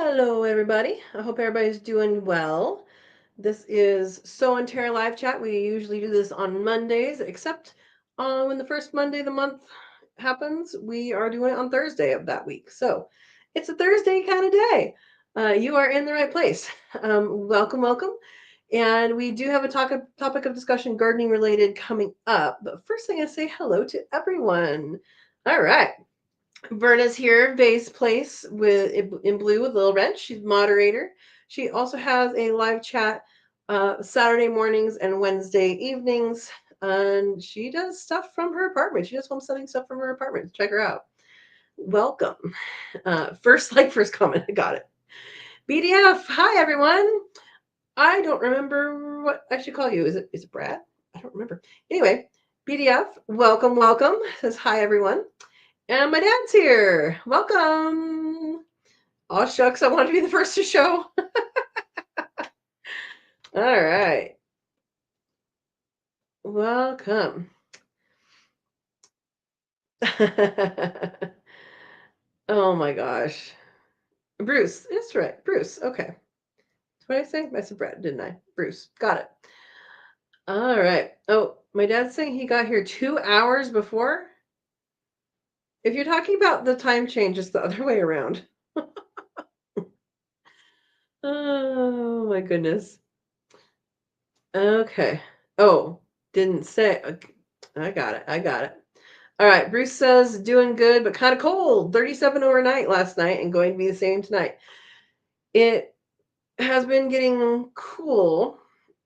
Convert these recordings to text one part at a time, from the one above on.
Hello, everybody. I hope everybody's doing well. This is Sow and Tare live chat. We usually do this on Mondays, except when the first Monday of the month happens, we are doing it on Thursday of that week. So it's a Thursday kind of day. You are in the right place. Welcome, welcome. And we do have a topic of discussion, gardening related, coming up. But first thing I say hello to everyone. All right. Verna's here, Vase Place with in blue with Little Wrench. She's moderator. She also has a live chat Saturday mornings and Wednesday evenings, and she does stuff from her apartment. She does homesteading stuff from her apartment. Check her out. Welcome. First comment. I got it. BDF. Hi everyone. I don't remember what I should call you. Is it Brad? I don't remember. Anyway, BDF. Welcome, welcome. Says hi everyone. And my dad's here. Welcome. Oh, shucks. I wanted to be the first to show. All right. Welcome. Oh my gosh. Bruce. That's right. Bruce. Okay. What did I say? I said Brett, didn't I? Bruce. Got it. All right. Oh, my dad's saying he got here 2 hours before. If you're talking about the time change, it's the other way around. Oh my goodness. Okay. Oh, didn't say. Okay. I got it. I got it. All right. Bruce says doing good, but kind of cold. 37 overnight last night and going to be the same tonight. It has been getting cool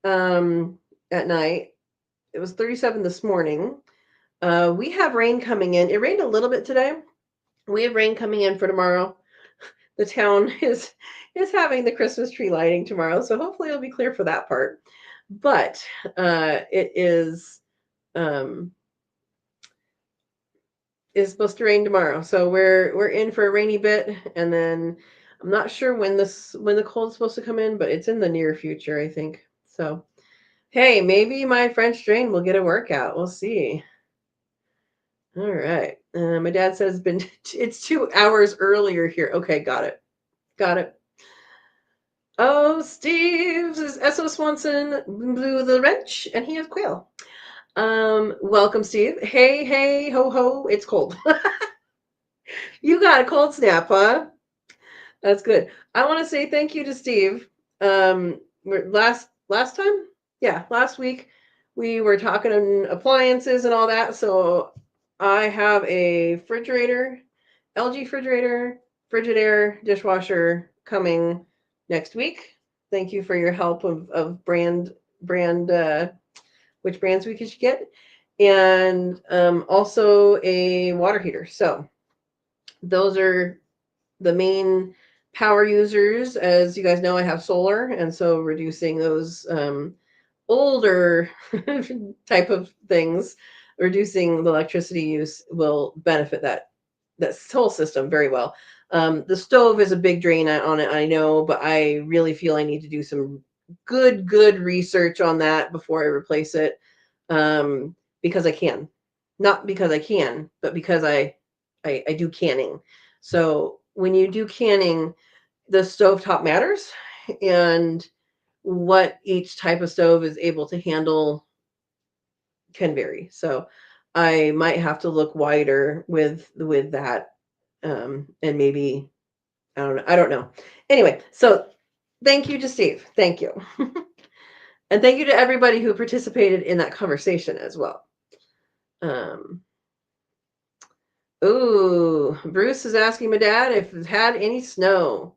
at night. It was 37 this morning. We have rain coming in. It rained a little bit today. We have rain coming in for tomorrow. The town is having the Christmas tree lighting tomorrow, so hopefully it'll be clear for that part. But it um, is supposed to rain tomorrow, so we're in for a rainy bit, and then I'm not sure when the cold's supposed to come in, but it's in the near future, I think. So hey, maybe my French drain will get a workout. We'll see. All right. My dad says it's 2 hours earlier here. Okay, got it. Got it. Oh, Steve is S.O. Swanson blew the wrench, and he has quail. Welcome, Steve. Hey, hey, ho, ho. It's cold. You got a cold snap, huh? That's good. I want to say thank you to Steve. Last time, yeah, last week we were talking appliances and all that. So I have a refrigerator, LG refrigerator, Frigidaire, dishwasher coming next week. Thank you for your help of brand which brands we could get, and also a water heater. So those are the main power users. As you guys know, I have solar, and so reducing those older type of things, reducing the electricity use will benefit that whole system very well. The stove is a big drain on it, I know, but I really feel I need to do some good research on that before I replace it, because I can, not because I can, but because I do canning. So when you do canning, the stovetop matters, and what each type of stove is able to handle can vary. So I might have to look wider with that, and maybe I don't know. Anyway, so thank you to Steve. Thank you. And thank you to everybody who participated in that conversation as well. Um, Ooh, Bruce is asking my dad if it had any snow.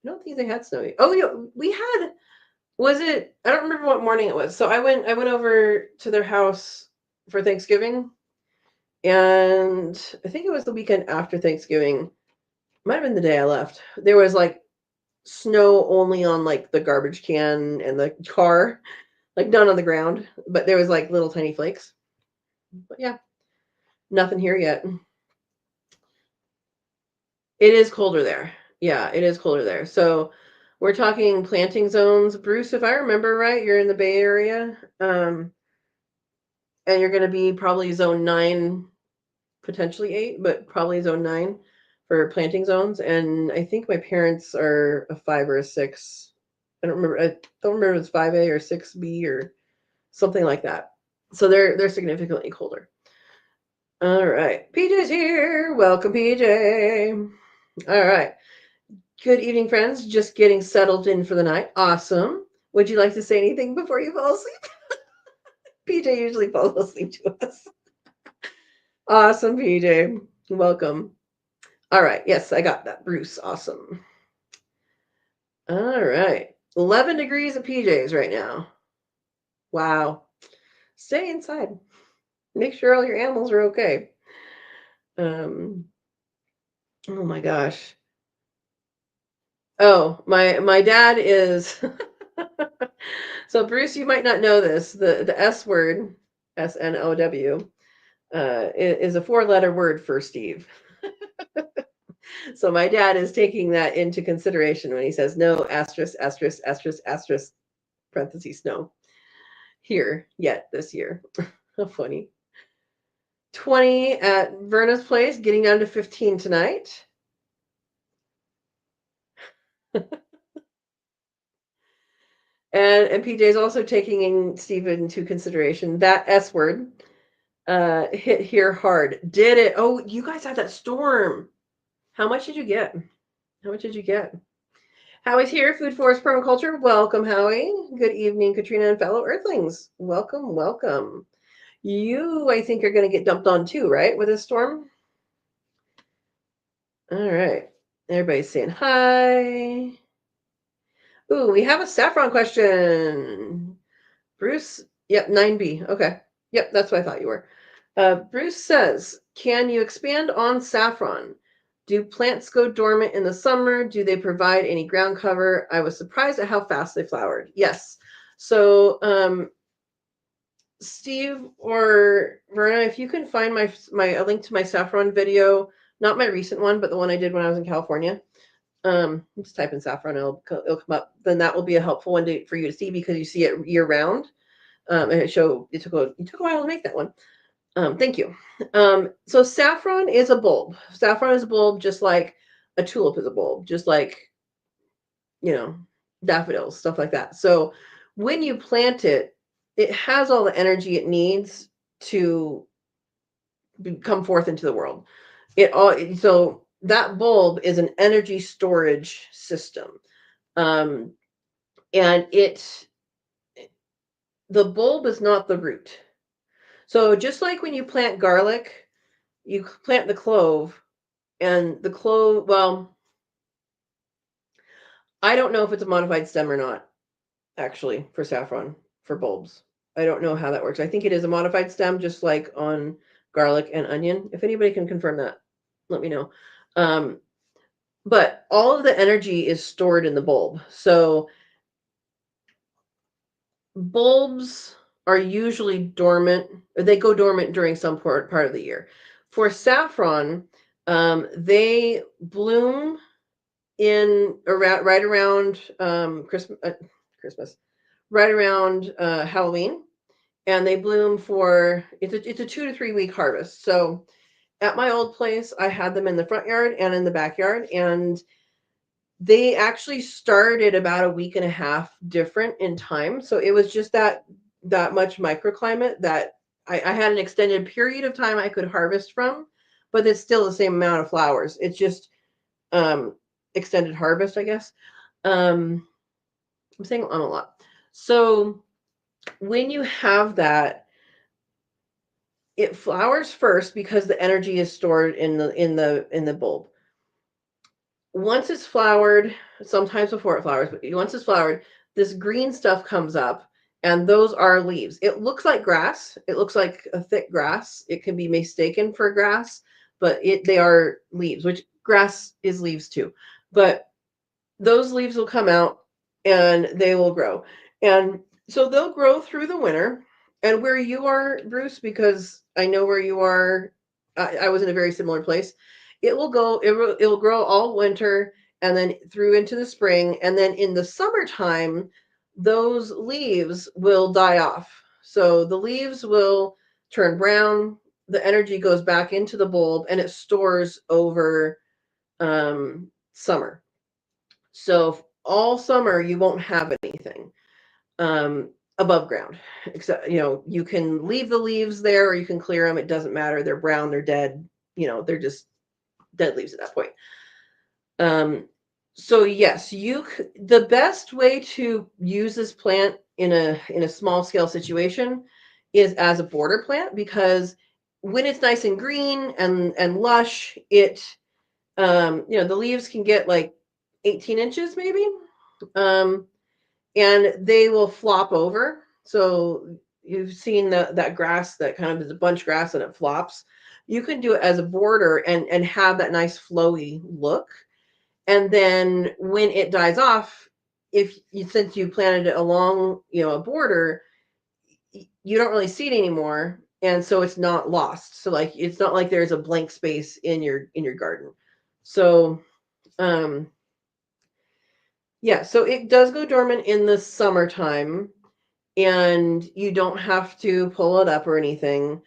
I don't think they had snow. Oh, yeah, we had. Was it? I don't remember what morning it was. So I went over to their house for Thanksgiving, and I think it was the weekend after Thanksgiving. Might have been the day I left. There was like snow only on like the garbage can and the car, like none on the ground, but there was like little tiny flakes. But yeah, nothing here yet. It is colder there. Yeah, it is colder there. So we're talking planting zones. Bruce, if I remember right, you're in the Bay Area. And you're going to be probably zone 9, potentially 8, but probably zone 9 for planting zones, and I think my parents are a 5 or a 6. I don't remember. I don't remember if it's 5A or 6B or something like that. So they're significantly colder. All right, PJ's here. Welcome, PJ. All right. Good evening, friends. Just getting settled in for the night. Awesome. Would you like to say anything before you fall asleep? PJ usually falls asleep to us. Awesome, PJ. Welcome. All right. Yes, I got that. Bruce. Awesome. All right. 11 degrees at PJ's right now. Wow. Stay inside. Make sure all your animals are okay. Oh my gosh. Oh, my dad is so Bruce, you might not know this. The S word, SNOW, is a 4-letter word for Steve. So my dad is taking that into consideration when he says no asterisk asterisk asterisk asterisk parentheses no here yet this year. How funny. 20 at Verna's place, getting down to 15 tonight. And PJ's also taking in Steve into consideration. That S word hit here hard. Did it? Oh, you guys had that storm. How much did you get? How much did you get? Howie's here, Food Forest Permaculture. Welcome, Howie. Good evening, Katrina and fellow Earthlings. Welcome, welcome. You, I think, are going to get dumped on too, right, with this storm? All right. Everybody's saying hi. Ooh, we have a saffron question. Bruce, yep, 9B. Okay. Yep, that's what I thought you were. Bruce says, can you expand on saffron? Do plants go dormant in the summer? Do they provide any ground cover? I was surprised at how fast they flowered. Yes. So, Steve or Verna, if you can find my a link to my saffron video, not my recent one, but the one I did when I was in California. Just type in saffron, it'll come up. Then that will be a helpful one for you to see because you see it year round. And it took a while to make that one. Thank you. So saffron is a bulb. Saffron is a bulb, just like a tulip is a bulb, just like daffodils, stuff like that. So when you plant it, it has all the energy it needs to come forth into the world. So that bulb is an energy storage system, and the bulb is not the root. So just like when you plant garlic, you plant the clove, and the clove, well, I don't know if it's a modified stem or not, actually, for saffron, for bulbs. I don't know how that works. I think it is a modified stem, just like on garlic and onion. If anybody can confirm that, let me know. But all of the energy is stored in the bulb. So bulbs are usually dormant, or they go dormant during some part of the year. For saffron, they bloom right around Christmas, right around Halloween, and they bloom for it's a 2 to 3 week harvest. So at my old place, I had them in the front yard and in the backyard, and they actually started about a week and a half different in time. So it was just that much microclimate that I had an extended period of time I could harvest from, but it's still the same amount of flowers. It's just extended harvest, I guess. I'm saying on a lot. So when you have that, it flowers first because the energy is stored in the bulb. Once it's flowered, sometimes before it flowers, but once it's flowered, this green stuff comes up, and those are leaves. It looks like grass. It looks like a thick grass. It can be mistaken for grass, but they are leaves, which grass is leaves too. But those leaves will come out and they will grow. And so they'll grow through the winter. And where you are, Bruce, because I know where you are, I was in a very similar place. It will grow all winter and then through into the spring. And then in the summertime, those leaves will die off. So the leaves will turn brown. The energy goes back into the bulb and it stores over summer. So all summer you won't have anything um, above ground. Except, you can leave the leaves there or you can clear them. It doesn't matter. They're brown, they're dead. They're just dead leaves at that point. Um, so yes, the best way to use this plant in a small scale situation is as a border plant, because when it's nice and green and lush, the leaves can get like 18 inches maybe. Um, and they will flop over. So you've seen that grass that kind of is a bunch grass and it flops. You can do it as a border and have that nice flowy look. And then when it dies off, since you planted it along, a border, you don't really see it anymore, and so it's not lost. So like it's not like there's a blank space in your garden. So um yeah, so it does go dormant in the summertime, and you don't have to pull it up or anything.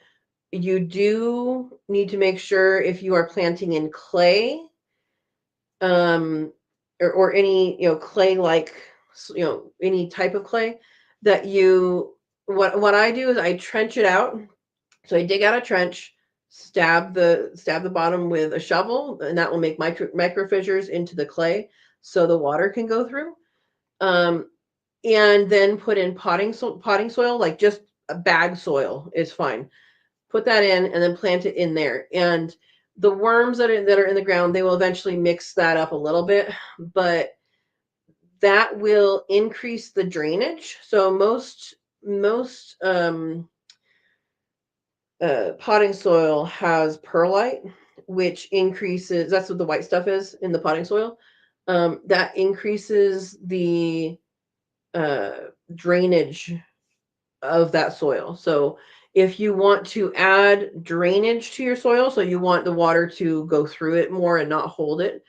You do need to make sure, if you are planting in clay, um, or any clay, like any type of clay, that what I do is I trench it out. So I dig out a trench, stab the bottom with a shovel, and that will make micro fissures into the clay, so the water can go through. Um, and then put in potting soil, like just a bag soil is fine. Put that in and then plant it in there. And the worms that are in the ground, they will eventually mix that up a little bit, but that will increase the drainage. So most potting soil has perlite, which increases. That's what the white stuff is in the potting soil. That increases the uh, drainage of that soil. So if you want to add drainage to your soil, so you want the water to go through it more and not hold it,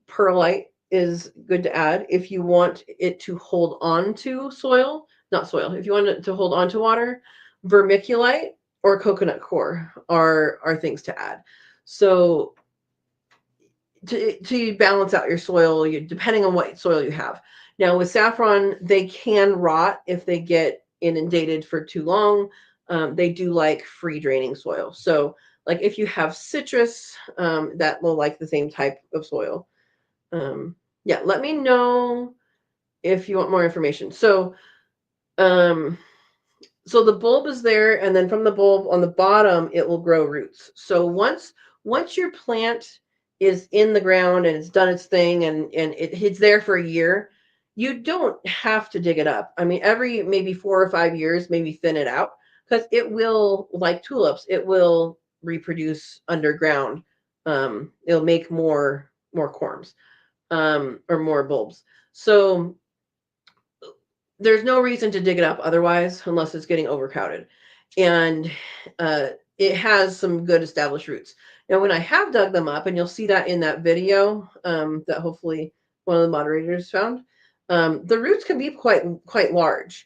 perlite is good to add. If you want it to hold on to soil, not soil, if you want it to hold on to water, vermiculite or coconut coir are things to add. So to balance out your soil, depending on what soil you have. Now with saffron, they can rot if they get inundated for too long. They do like free draining soil. So like if you have citrus, that will like the same type of soil. Yeah, let me know if you want more information. Um, so the bulb is there, and then from the bulb on the bottom, it will grow roots. So once your plant is in the ground and it's done its thing, and it's there for a year, you don't have to dig it up. I mean, every maybe 4 or 5 years, maybe thin it out, because it will, like tulips, it will reproduce underground. It'll make more corms, or more bulbs. So there's no reason to dig it up otherwise, unless it's getting overcrowded. And uh, it has some good established roots. Now, when I have dug them up, and you'll see that in that video that hopefully one of the moderators found, the roots can be quite large.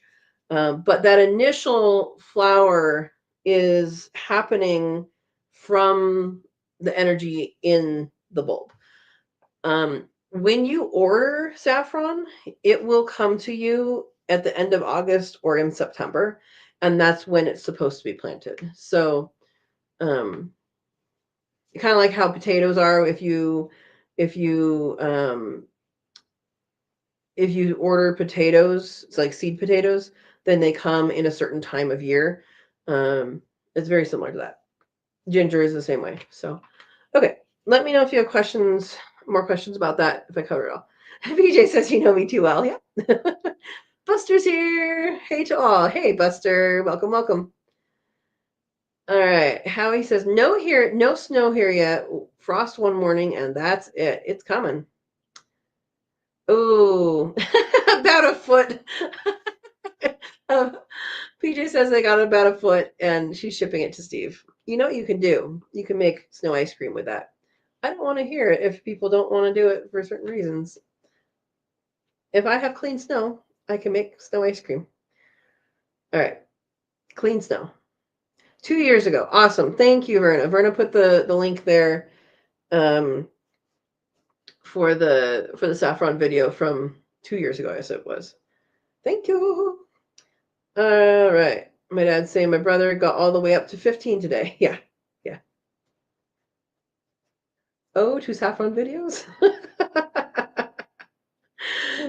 But that initial flower is happening from the energy in the bulb. When you order saffron, it will come to you at the end of August or in September, and that's when it's supposed to be planted. So, um, kind of like how potatoes are. If you if you order potatoes, it's like seed potatoes, then they come in a certain time of year. It's very similar to that. Ginger is the same way. So, okay, let me know if you have more questions about that, if I cover it all. BJ says you know me too well. Yeah. Buster's here. Hey to all. Hey, Buster. Welcome, welcome. All right. Howie says no snow here yet. Frost one morning, and that's it. It's coming. Oh, about a foot. PJ says they got about a foot, and she's shipping it to Steve. You know what you can do? You can make snow ice cream with that. I don't want to hear it if people don't want to do it for certain reasons. If I have clean snow, I can make snow ice cream. All right. Clean snow. 2 years ago. Awesome. Thank you, Verna. Verna put the link there. Um, for the saffron video from 2 years ago, I guess it was. Thank you. All right. My dad's saying my brother got all the way up to 15 today. Yeah. Yeah. Oh, 2 saffron videos?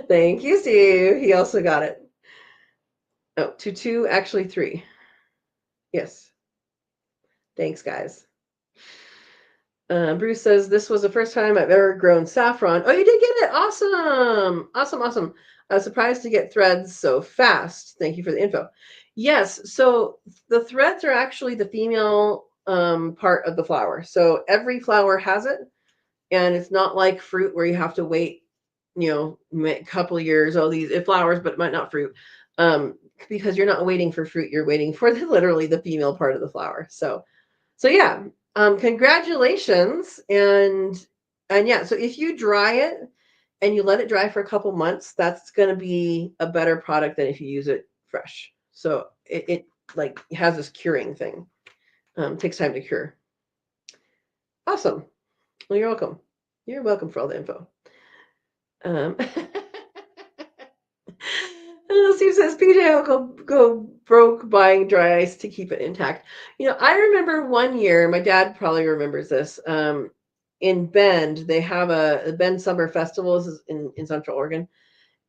Thank you, Steve. He also got it. Oh, to 2, actually 3. Yes. Thanks, guys. Bruce says, this was the first time I've ever grown saffron. Oh, you did get it. Awesome. Awesome, awesome. I was surprised to get threads so fast. Thank you for the info. Yes, so the threads are actually the female part of the flower. So every flower has it, and it's not like fruit where you have to wait, a couple of years, it flowers, but it might not fruit. Because you're not waiting for fruit, you're waiting for literally the female part of the flower. So yeah, congratulations. And yeah, so if you dry it and you let it dry for a couple months, that's going to be a better product than if you use it fresh. So it like has this curing thing. Takes time to cure. Awesome. Well, you're welcome. You're welcome for all the info. Steve says PJ will go broke buying dry ice to keep it intact. I remember one year, my dad probably remembers this. In Bend, they have a Bend Summer Festival in Central Oregon.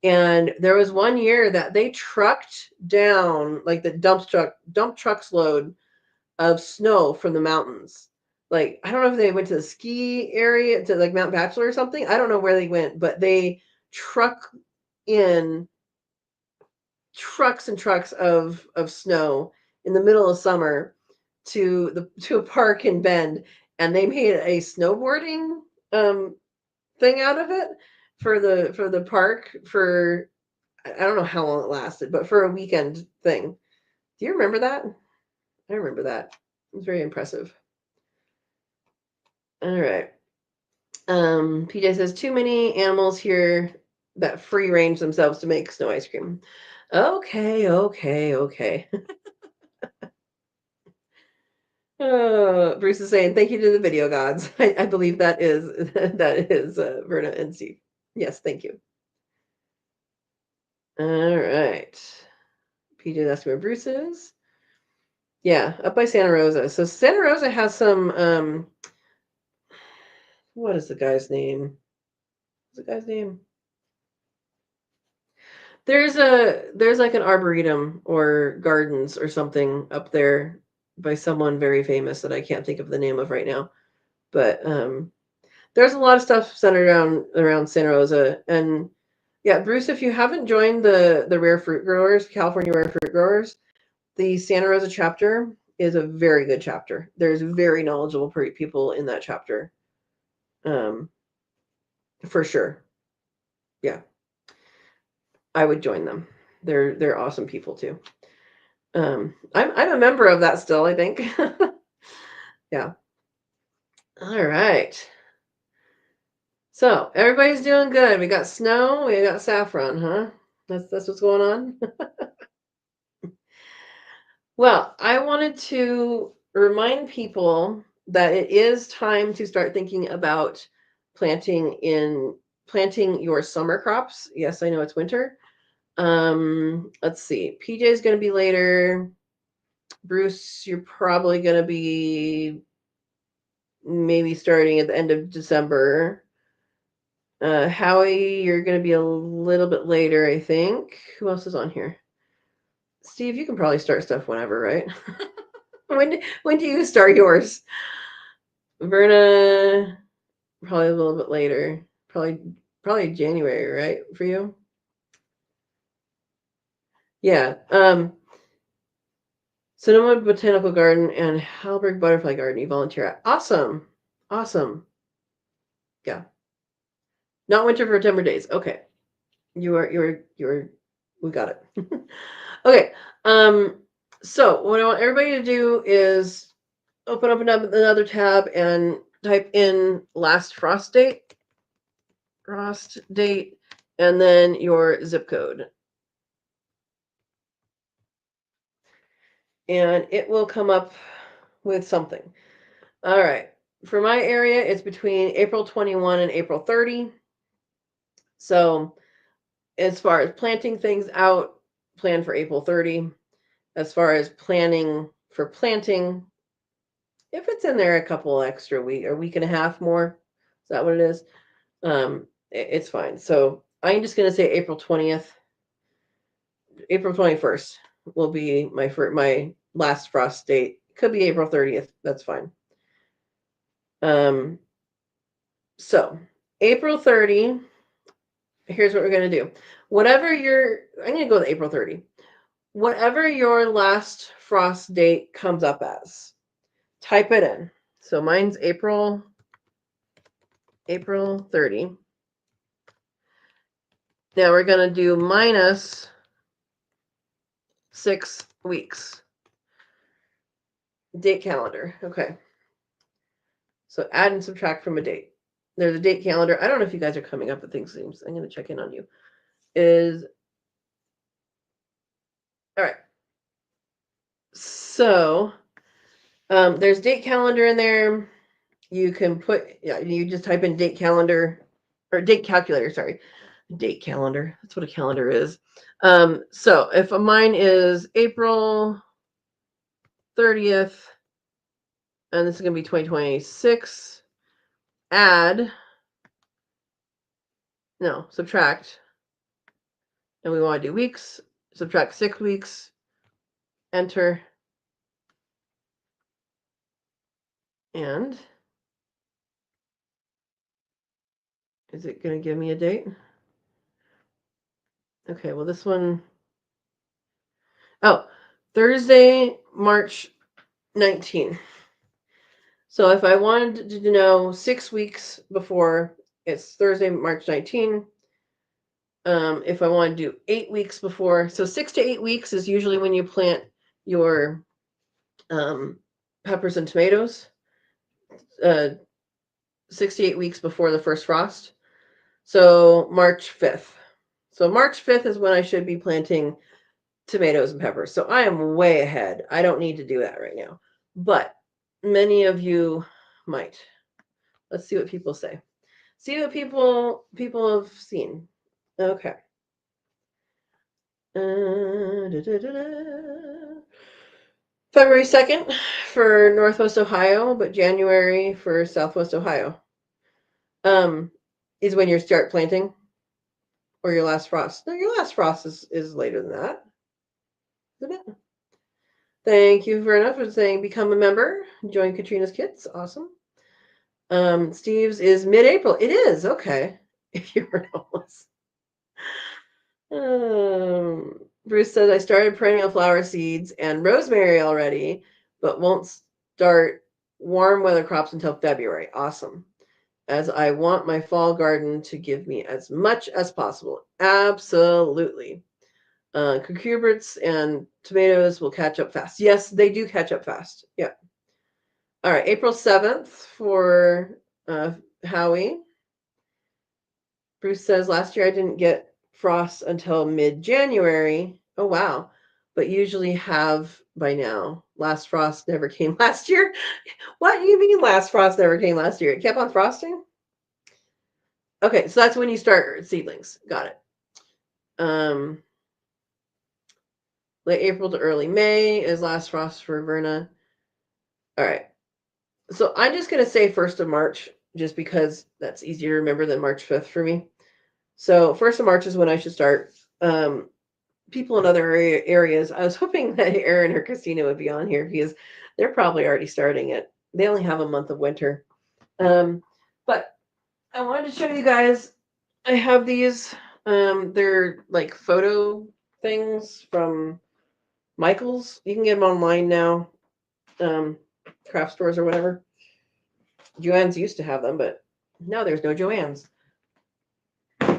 And there was one year that they trucked down like the dump trucks load of snow from the mountains. Like, I don't know if they went to the ski area to like Mount Bachelor or something. I don't know where they went, but they truck in trucks and trucks of snow in the middle of summer to a park in Bend, and they made a snowboarding thing out of it for the park for I don't know how long it lasted, but for a weekend thing. Do you remember that? I remember that. It was very impressive. All right. PJ says too many animals here that free range themselves to make snow ice cream. Okay. Bruce is saying thank you to the video gods. I believe that is Verna and Steve. Yes, thank you. All right. PJ asking where Bruce is. Yeah, up by Santa Rosa. So Santa Rosa has some what is the guy's name? What's the guy's name? There's like an arboretum or gardens or something up there by someone very famous that I can't think of the name of right now. But there's a lot of stuff centered around Santa Rosa. And yeah, Bruce, if you haven't joined the Rare Fruit Growers, California Rare Fruit Growers, the Santa Rosa chapter is a very good chapter. There's very knowledgeable people in that chapter. For sure. Yeah. I would join them. They're awesome people too. I'm a member of that still, I think. Yeah. All right. So everybody's doing good. We got snow, we got saffron, huh? That's what's going on. Well, I wanted to remind people that it is time to start thinking about planting your summer crops. Yes, I know it's winter. Let's see. PJ is going to be later. Bruce, you're probably going to be maybe starting at the end of December. Howie, you're going to be a little bit later, I think. Who else is on here? Steve, you can probably start stuff whenever, right? when do you start yours? Verna, probably a little bit later. Probably January, right, for you? Yeah. Sonoma Botanical Garden and Halberg Butterfly Garden you volunteer at. Awesome. Yeah. Not winter for 10 days. Okay. We got it. Okay. So what I want everybody to do is open up another tab and type in last frost date, and then your zip code. And it will come up with something. All right. For my area, it's between April 21 and April 30. So as far as planting things out, plan for April 30. As far as planning for planting, if it's in there a couple extra week or week and a half more, is that what it is? It's fine. So I'm just gonna say April 20th. April 21st will be my last frost date. Could be April 30th. That's fine. So April 30. Here's what we're gonna do. I'm gonna go with April 30. Whatever your last frost date comes up as, type it in. So mine's April 30. Now we're gonna do minus 6 weeks. Date calendar. Okay. So add and subtract from a date. There's a date calendar. I don't know if you guys are coming up with things. I'm going to check in on you. All right. So there's date calendar in there. You can you just type in date calendar or date calculator. Sorry, date calendar. That's what a calendar is. So if mine is April 30th, and this is going to be 2026. Subtract, and we want to do weeks, subtract 6 weeks, enter, and is it going to give me a date? Okay, well this one, Thursday, March 19. So if I wanted to know 6 weeks before, it's Thursday, March 19. If I want to do 8 weeks before, so 6 to 8 weeks is usually when you plant your peppers and tomatoes. 6 to 8 weeks before the first frost. So March 5th. So March 5th is when I should be planting tomatoes and peppers. So I am way ahead. I don't need to do that right now. But many of you might. Let's see what people say. See what people have seen. Okay. February 2nd for Northwest Ohio, but January for Southwest Ohio. Is when you start planting, or your last frost. No, your last frost is later than that, isn't it? Thank you very much for saying become a member. Join Katrina's Kids. Awesome. Steve's is mid-April. It is, okay. If you were homeless. Bruce says, I started perennial flower seeds and rosemary already, but won't start warm weather crops until February. Awesome. As I want my fall garden to give me as much as possible. Absolutely. Cucurbits and tomatoes will catch up fast. Yes, they do catch up fast. Yeah. All right, April 7th for Howie. Bruce says, last year I didn't get frost until mid-January. Oh, wow. But usually have by now. Last frost never came last year. What do you mean last frost never came last year? It kept on frosting? Okay, so that's when you start seedlings. Got it. Late April to early May is last frost for Verna. All right. So I'm just going to say 1st of March, just because that's easier to remember than March 5th for me. So 1st of March is when I should start. People in other areas, I was hoping that Aaron or Christina would be on here because they're probably already starting it. They only have a month of winter. But I wanted to show you guys, I have these, they're like photo things from Michael's. You can get them online now, craft stores or whatever. Joann's used to have them, but now there's no Joann's.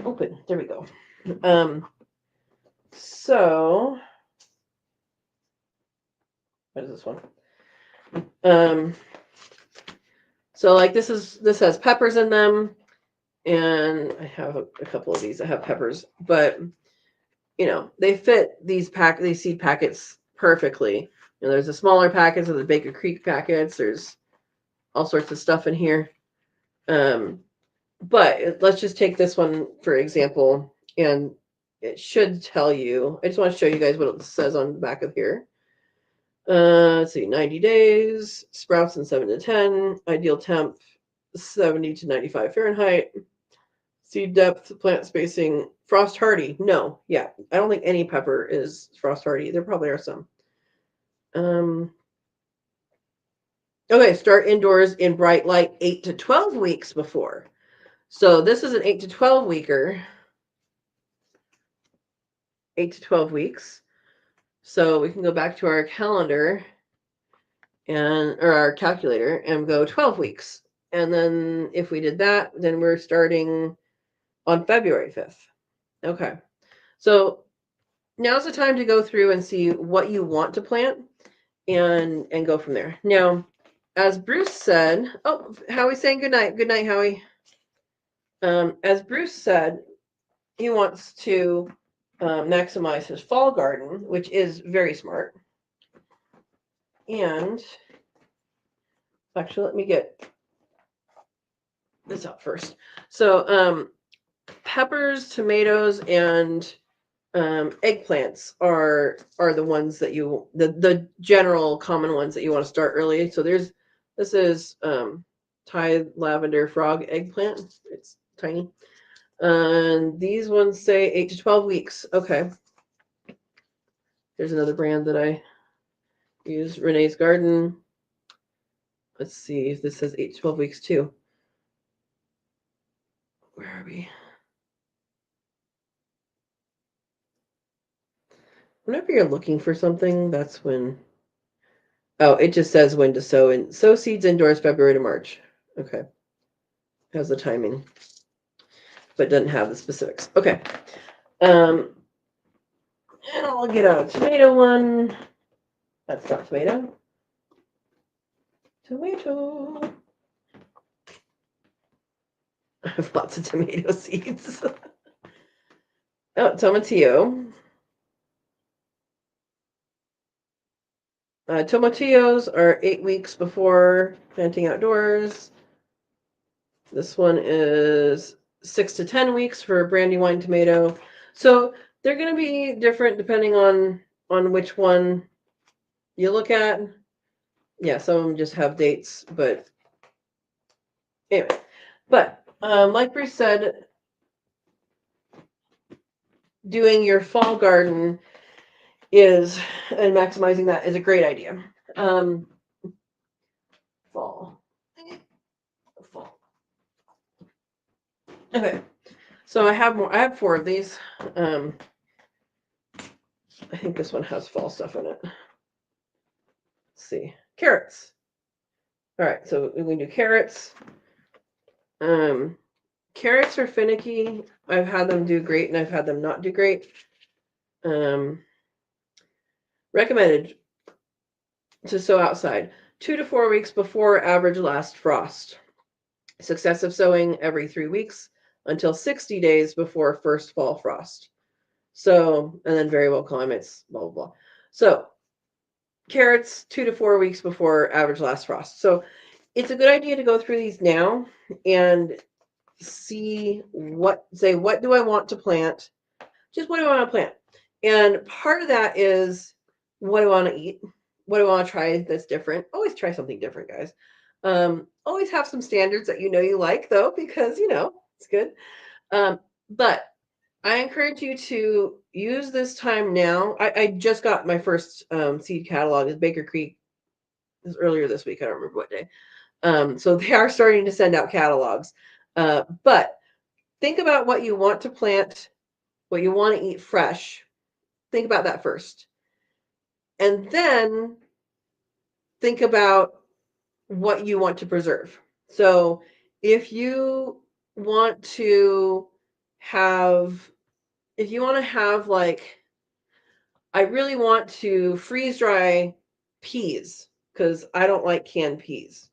Open. There we go. So what is this one? So like this has peppers in them, and I have a couple of these that have peppers, but they fit these seed packets perfectly. There's the smaller packets of the Baker Creek packets. There's all sorts of stuff in here. But let's just take this one for example, and it should tell you. I just want to show you guys what it says on the back of here. Let's see, 90 days, sprouts in 7 to 10, ideal temp 70 to 95 Fahrenheit, seed depth, plant spacing, frost hardy. No, yeah, I don't think any pepper is frost hardy. There probably are some. Okay, start indoors in bright light 8 to 12 weeks before. So this is an 8 to 12 weeker. 8 to 12 weeks. So we can go back to our calendar or our calculator and go 12 weeks. And then if we did that, then we're starting on February 5th. Okay. So now's the time to go through and see what you want to plant and go from there. Now, as Bruce said, oh, Howie's saying good night. Good night, Howie. As Bruce said, he wants to maximize his fall garden, which is very smart. And actually, let me get this out first. So, peppers, tomatoes, and eggplants are the ones that the general common ones that you want to start early. So this is Thai lavender frog eggplant. It's tiny. And these ones say 8 to 12 weeks. Okay. There's another brand that I use, Renee's Garden. Let's see if this says 8 to 12 weeks too. Where are we? Whenever you're looking for something, that's when. Oh, it just says when to sow, and sow seeds indoors February to March. Okay. Has the timing, but doesn't have the specifics. Okay. And I'll get out a tomato one. That's not tomato. Tomato. I have lots of tomato seeds. Oh, tomatillo. Tomatillos are 8 weeks before planting outdoors. This one is 6 to 10 weeks for Brandywine tomato. So they're going to be different depending on which one you look at. Yeah, some of them just have dates, but anyway. But like Bruce said, doing your fall garden and maximizing that is a great idea. Fall. Okay, so I have more. I have 4 of these. I think this one has fall stuff in it. Let's see, carrots. All right, so we're going to do carrots. Carrots are finicky. I've had them do great, and I've had them not do great. Recommended to sow outside 2 to 4 weeks before average last frost. Successive sowing every 3 weeks until 60 days before first fall frost. So, and then variable climates, blah, blah, blah. So, carrots 2 to 4 weeks before average last frost. So, it's a good idea to go through these now and see what do I want to plant? Just what do I want to plant? And part of that is what do I want to eat? What do I want to try that's different? Always try something different, guys. Always have some standards that you like, though, because, it's good. But I encourage you to use this time now. I just got my first seed catalog at Baker Creek. It was earlier this week. I don't remember what day. So they are starting to send out catalogs. But think about what you want to plant, what you want to eat fresh. Think about that first. And then think about what you want to preserve. So if you want to have like, I really want to freeze dry peas because I don't like canned peas.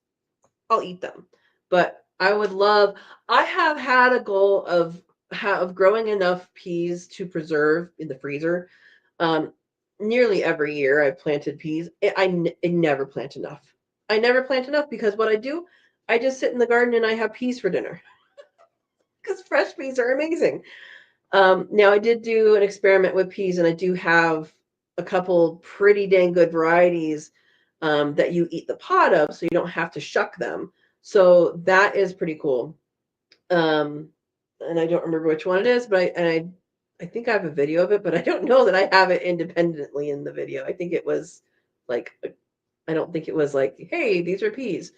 I'll eat them. But I have had a goal of growing enough peas to preserve in the freezer. Nearly every year I've planted peas. I never plant enough. I never plant enough because what I do, I just sit in the garden and I have peas for dinner. because fresh peas are amazing. Now I did do an experiment with peas, and I do have a couple pretty dang good varieties that you eat the pod of, so you don't have to shuck them. So that is pretty cool. Um, and I don't remember which one it is, but I think I have a video of it, but I don't know that I have it independently in the video. I think it was like, I don't think it was like, hey, these are peas.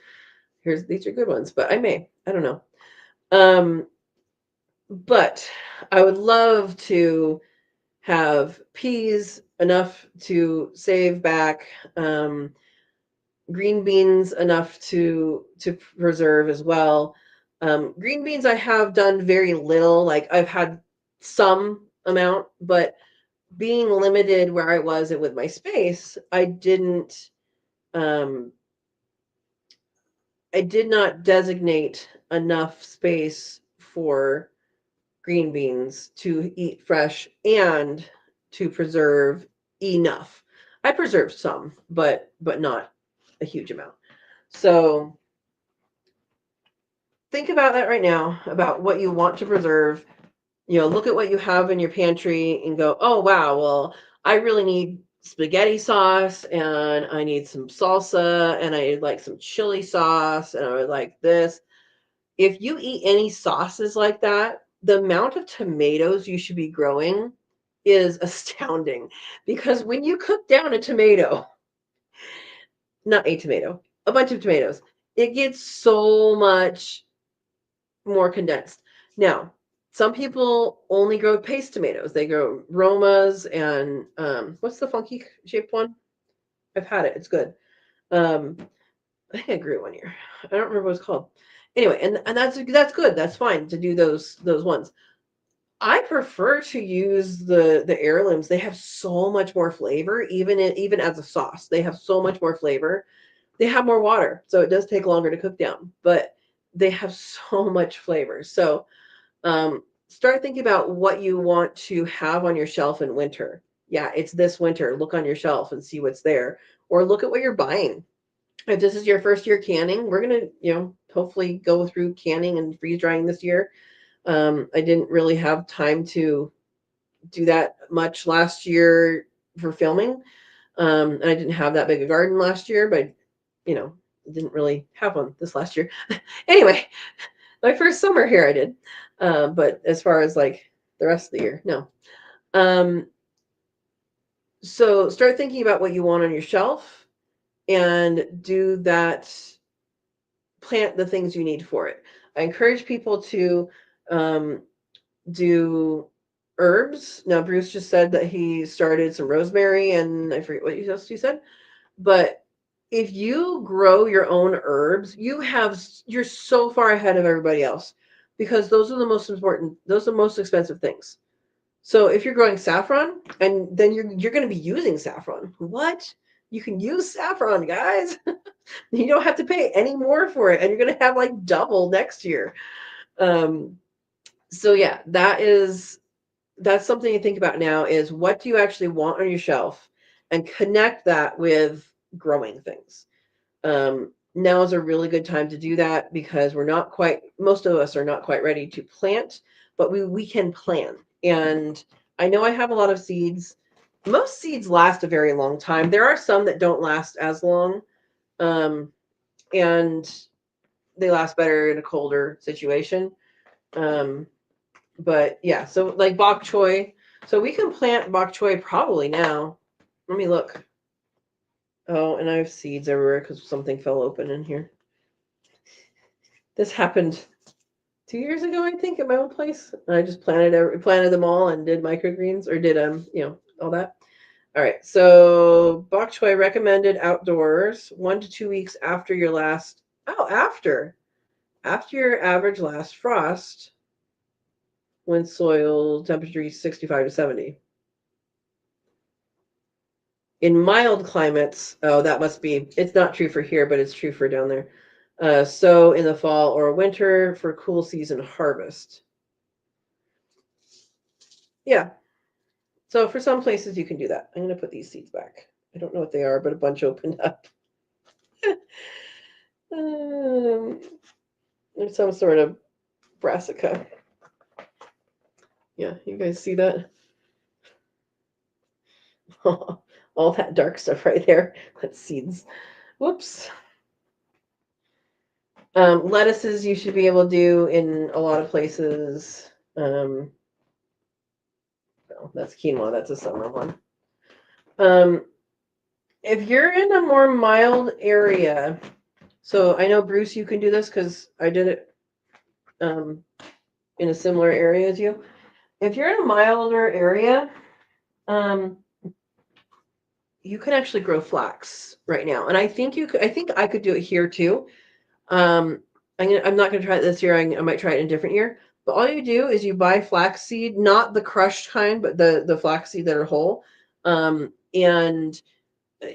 These are good ones, but I don't know. Um, but I would love to have peas enough to save back, green beans enough to preserve as well. Green beans I have done very little, like I've had some amount, but being limited where I was with my space, um I did not designate enough space for green beans to eat fresh and to preserve enough. I preserved some, but not a huge amount. So think about that right now, about what you want to preserve. Look at what you have in your pantry and go, oh wow, well, I really need spaghetti sauce, and I need some salsa, and I like some chili sauce, and I would like this. If you eat any sauces like that, the amount of tomatoes you should be growing is astounding. Because when you cook down a tomato, not a tomato, a bunch of tomatoes, it gets so much more condensed. Now, some people only grow paste tomatoes. They grow Romas and what's the funky shaped one? I've had it. It's good. Um, I think I grew it one year. I don't remember what it's called. Anyway, and that's good. That's fine to do those ones. I prefer to use the heirlooms. They have so much more flavor, even as a sauce. They have so much more flavor. They have more water, so it does take longer to cook down, but they have so much flavor. So start thinking about what you want to have on your shelf in winter. Yeah, it's this winter. Look on your shelf and see what's there, or look at what you're buying. If this is your first year canning, we're gonna, hopefully go through canning and freeze drying this year. I didn't really have time to do that much last year for filming. And I didn't have that big a garden last year, but didn't really have one this last year. Anyway, my first summer here I did. But as far as like the rest of the year, no. So start thinking about what you want on your shelf and do that. Plant the things you need for it. I encourage people to um, do herbs. Now, Bruce just said that he started some rosemary, and I forget what else you said. But if you grow your own herbs, you're so far ahead of everybody else, because those are the most important. Those are the most expensive things. So if you're growing saffron, and then you're going to be using saffron. What? You can use saffron, guys. You don't have to pay any more for it, and you're going to have like double next year. Um, so yeah, that's something to think about now, is what do you actually want on your shelf, and connect that with growing things. Now is a really good time to do that, because most of us are not quite ready to plant, but we can plan. And I know I have a lot of seeds. Most seeds last a very long time. There are some that don't last as long, and they last better in a colder situation. Um, but yeah, so like bok choy. So we can plant bok choy probably now. Let me look. Oh, and I have seeds everywhere because something fell open in here. This happened 2 years ago, I think, at my old place. I just planted them all and did microgreens, or did all that. All right, so bok choy recommended outdoors 1 to 2 weeks after your last. Oh, after your average last frost, when soil temperature is 65 to 70. In mild climates, oh, that must be, it's not true for here, but it's true for down there. So in the fall or winter for cool season harvest. Yeah. So for some places you can do that. I'm going to put these seeds back. I don't know what they are, but a bunch opened up. There's some sort of brassica. Yeah, you guys see that? All that dark stuff right there. That's seeds. Whoops. Lettuces you should be able to do in a lot of places. Well, that's quinoa. That's a summer one. If you're in a more mild area, so I know Bruce, you can do this because I did it in a similar area as you. If you're in a milder area, you can actually grow flax right now, and I think you could. I think I could do it here too. I'm not going to try it this year. I might try it in a different year. But all you do is you buy flax seed, not the crushed kind, but the flax seed that are whole, and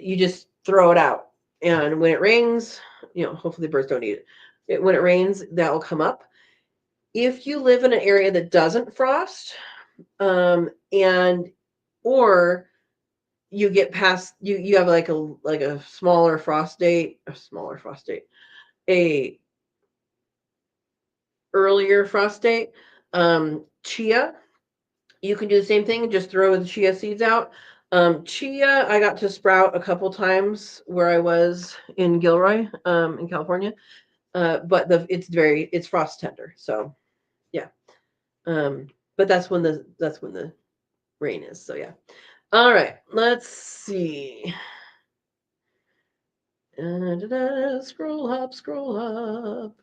you just throw it out. And when it rains, hopefully the birds don't eat it. When it rains, that will come up. If you live in an area that doesn't frost, and or you get past you have like a smaller frost date, a earlier frost date, chia, you can do the same thing, just throw the chia seeds out. Chia, I got to sprout a couple times where I was in Gilroy, in California, but it's frost tender, so yeah. But that's when the rain is, so yeah. All right, let's see. Scroll up.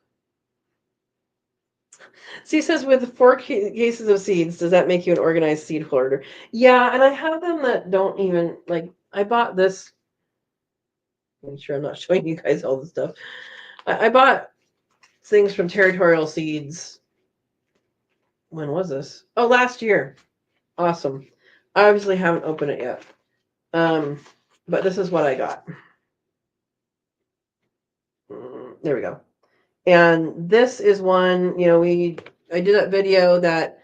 So he says, with 4 cases of seeds, does that make you an organized seed hoarder? Yeah, and I have them that don't even, like, I bought this. Make sure I'm not showing you guys all the stuff. I bought things from Territorial Seeds. When was this? Oh, last year. Awesome. I obviously haven't opened it yet. But this is what I got. There we go. And this is one, I did that video that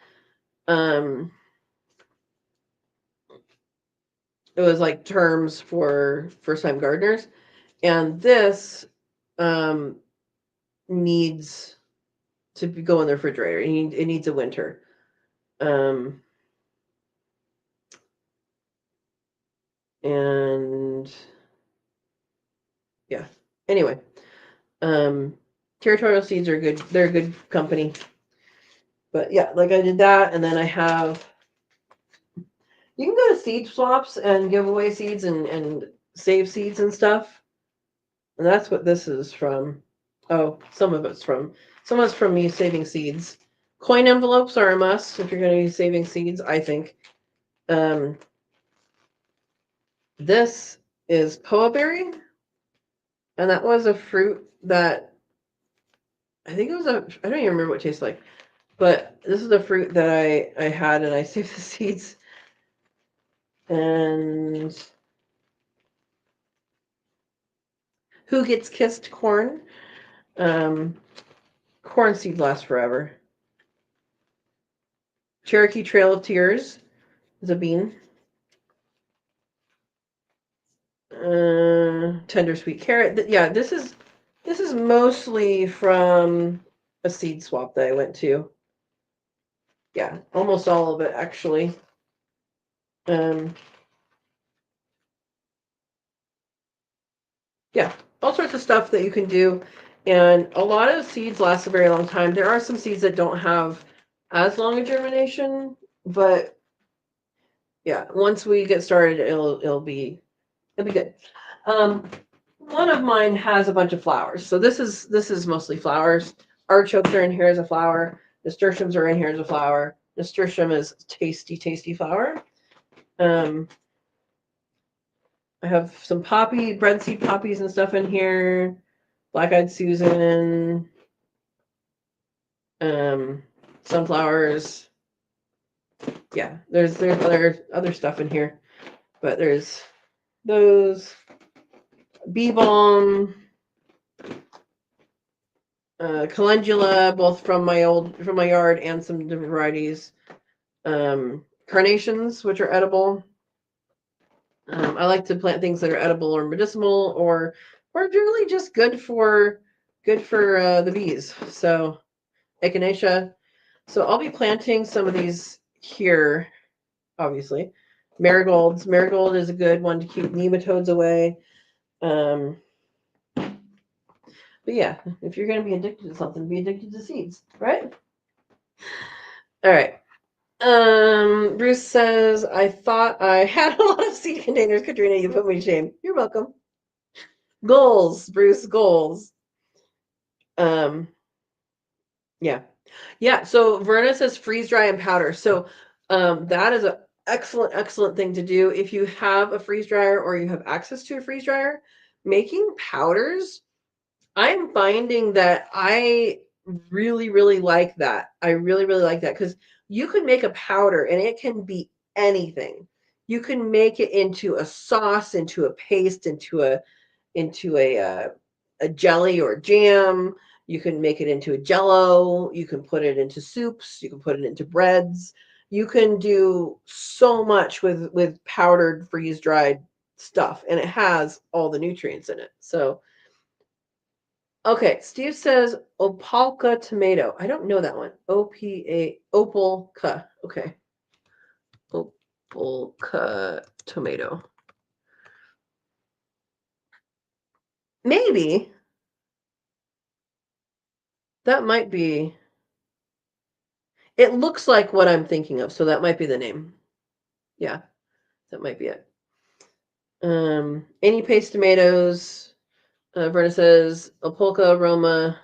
it was like terms for first-time gardeners, and this needs to go in the refrigerator. It needs a winter. And yeah. Anyway, Territorial Seeds are good. They're a good company. But yeah, like I did that, and then I have. You can go to seed swaps and give away seeds and save seeds and stuff. And that's what this is from. Oh, some of it's from me saving seeds. Coin envelopes are a must if you're going to be saving seeds, I think. This is poa berry, and that was a fruit that I think it was I don't even remember what it tastes like, but this is a fruit that I had, and I saved the seeds. And who gets kissed corn? Corn seed lasts forever. Cherokee Trail of Tears is a bean. Tender sweet carrot. Yeah, this is mostly from a seed swap that I went to. Yeah, almost all of it actually. Yeah, all sorts of stuff that you can do, and a lot of seeds last a very long time. There are some seeds that don't have as long a germination, but yeah, once we get started, it'll be good. One of mine has a bunch of flowers, so this is mostly flowers. Artichokes are in here as a flower. Nasturtiums are in here as a flower. Nasturtium is tasty flower. I have some bread seed poppies and stuff in here. Black-eyed Susan. Sunflowers. Yeah, there's other stuff in here, but there's those. Bee balm, calendula, both from my yard, and some different varieties. Carnations, which are edible. I like to plant things that are edible or medicinal, or really just good for the bees. So echinacea. So I'll be planting some of these here, obviously. Marigolds. Marigold is a good one to keep nematodes away. But yeah, if you're going to be addicted to something, be addicted to seeds, right? All right. Bruce says, I thought I had a lot of seed containers. Katrina, you put me to shame. You're welcome. Goals, Bruce, goals. Yeah. Yeah. So Verna says freeze dry and powder. So that is an excellent thing to do. If you have a freeze dryer or you have access to a freeze dryer, making powders, I'm finding that I really like that. I really like that because you can make a powder and it can be anything. You can make it into a sauce, into a paste, into a jelly or jam. You can make it into a jello. You can put it into soups. You can put it into breads. You can do so much with powdered freeze dried stuff, and it has all the nutrients in it. So, okay, Steve says opalka tomato. I don't know that one. Opalka. Okay, opalka tomato. Maybe that might be. It looks like what I'm thinking of, so that might be the name. Yeah, that might be it. Any paste tomatoes. Verna says Opolka aroma.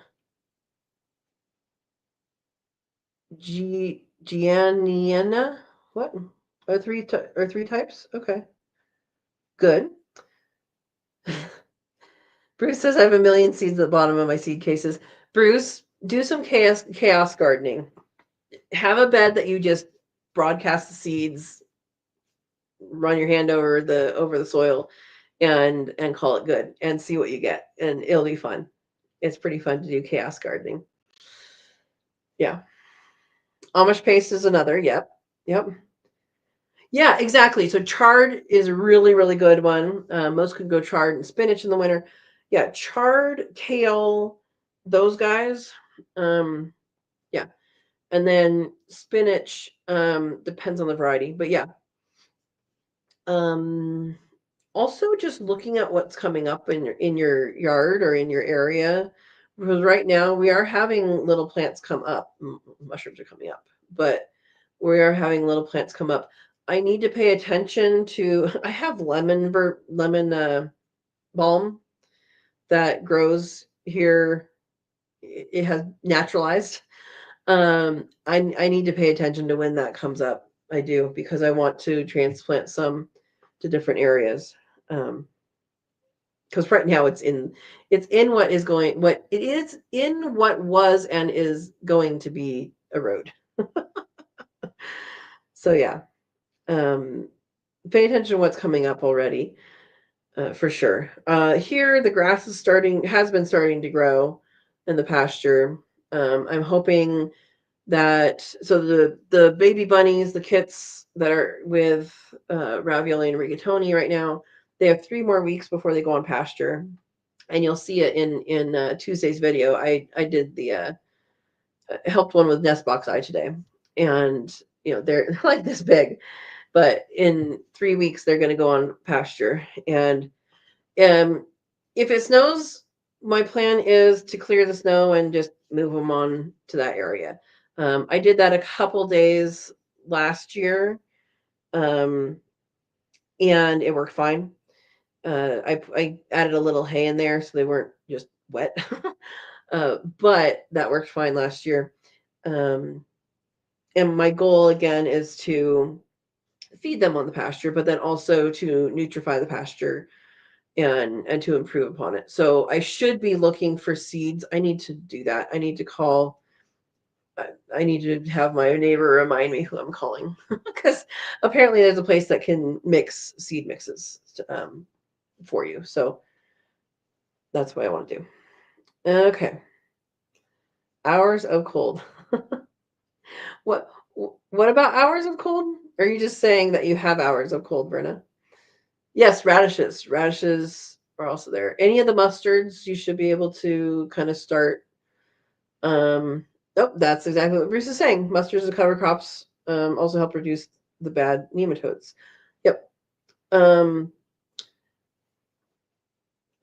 Gianniana. What? Are three types? Okay, good. Bruce says I have a million seeds at the bottom of my seed cases. Bruce, do some chaos gardening. Have a bed that you just broadcast the seeds, run your hand over the soil, and call it good, and see what you get, and it'll be fun. It's pretty fun to do chaos gardening. Yeah. Amish paste is another. Yep. Yeah, exactly. So chard is a really good one. Most could go chard and spinach in the winter. Yeah, chard, kale, those guys. Yeah. And then spinach depends on the variety, but yeah. Also just looking at what's coming up in your yard or in your area, because right now we are having little plants come up. Mushrooms are coming up, but we are having little plants come up. I need to pay attention to. I have lemon balm that grows here. It has naturalized. I need to pay attention to when that comes up. I do, because I want to transplant some to different areas. Because right now it's in what is going what it is in what was and is going to be a road. So yeah, pay attention to what's coming up already, for sure. Here the grass has been starting to grow in the pasture. I'm hoping that the baby bunnies, the kits that are with Ravioli and Rigatoni right now, they have 3 more weeks before they go on pasture, and you'll see it in Tuesday's video. I did the helped one with nest box eye today, and they're like this big, but in 3 weeks they're going to go on pasture. And if it snows, my plan is to clear the snow and just move them on to that area. I did that a couple days last year, and it worked fine. I added a little hay in there so they weren't just wet, but that worked fine last year. And my goal again is to feed them on the pasture, but then also to nutrify the pasture and to improve upon it. So I should be looking for seeds. I need to do that. I need to call. I need to have my neighbor remind me who I'm calling, because apparently there's a place that can mix seed mixes for you. So that's what I want to do. Okay. Hours of cold. What what about hours of cold? Are you just saying that you have hours of cold, Brenna? Yes, radishes. Radishes are also there. Any of the mustards, you should be able to kind of start. Oh, that's exactly what Bruce is saying. Mustards are cover crops also help reduce the bad nematodes. Yep. Um,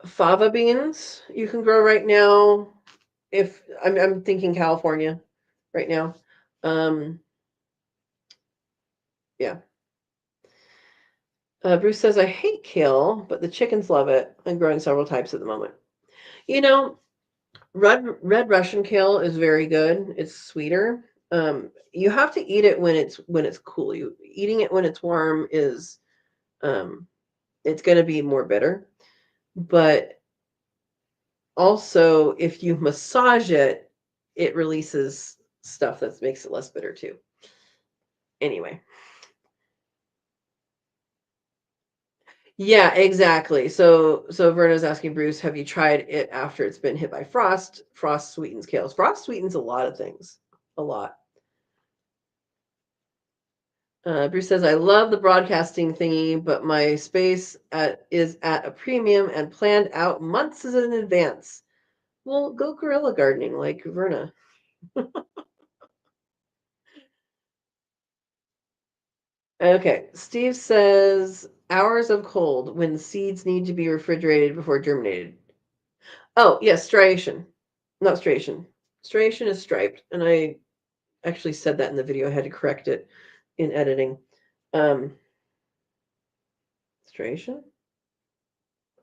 fava beans you can grow right now. If I'm thinking California right now. Um, yeah. Bruce says, I hate kale, but the chickens love it. I'm growing several types at the moment. You know, red Russian kale is very good. It's sweeter. You have to eat it when it's cool. You eating it when it's warm is um, it's going to be more bitter. But also, if you massage it, it releases stuff that makes it less bitter too. Anyway. Yeah, exactly. So Verna's asking Bruce, have you tried it after it's been hit by frost? Frost sweetens kales. Frost sweetens a lot of things. A lot. Bruce says, I love the broadcasting thingy, but my space is at a premium and planned out months in advance. Well, go guerrilla gardening like Verna. Okay, Steve says, hours of cold when seeds need to be refrigerated before germinated. Oh, yes, striation. Not striation. Striation is striped, and I actually said that in the video. I had to correct it in editing. Um, striation?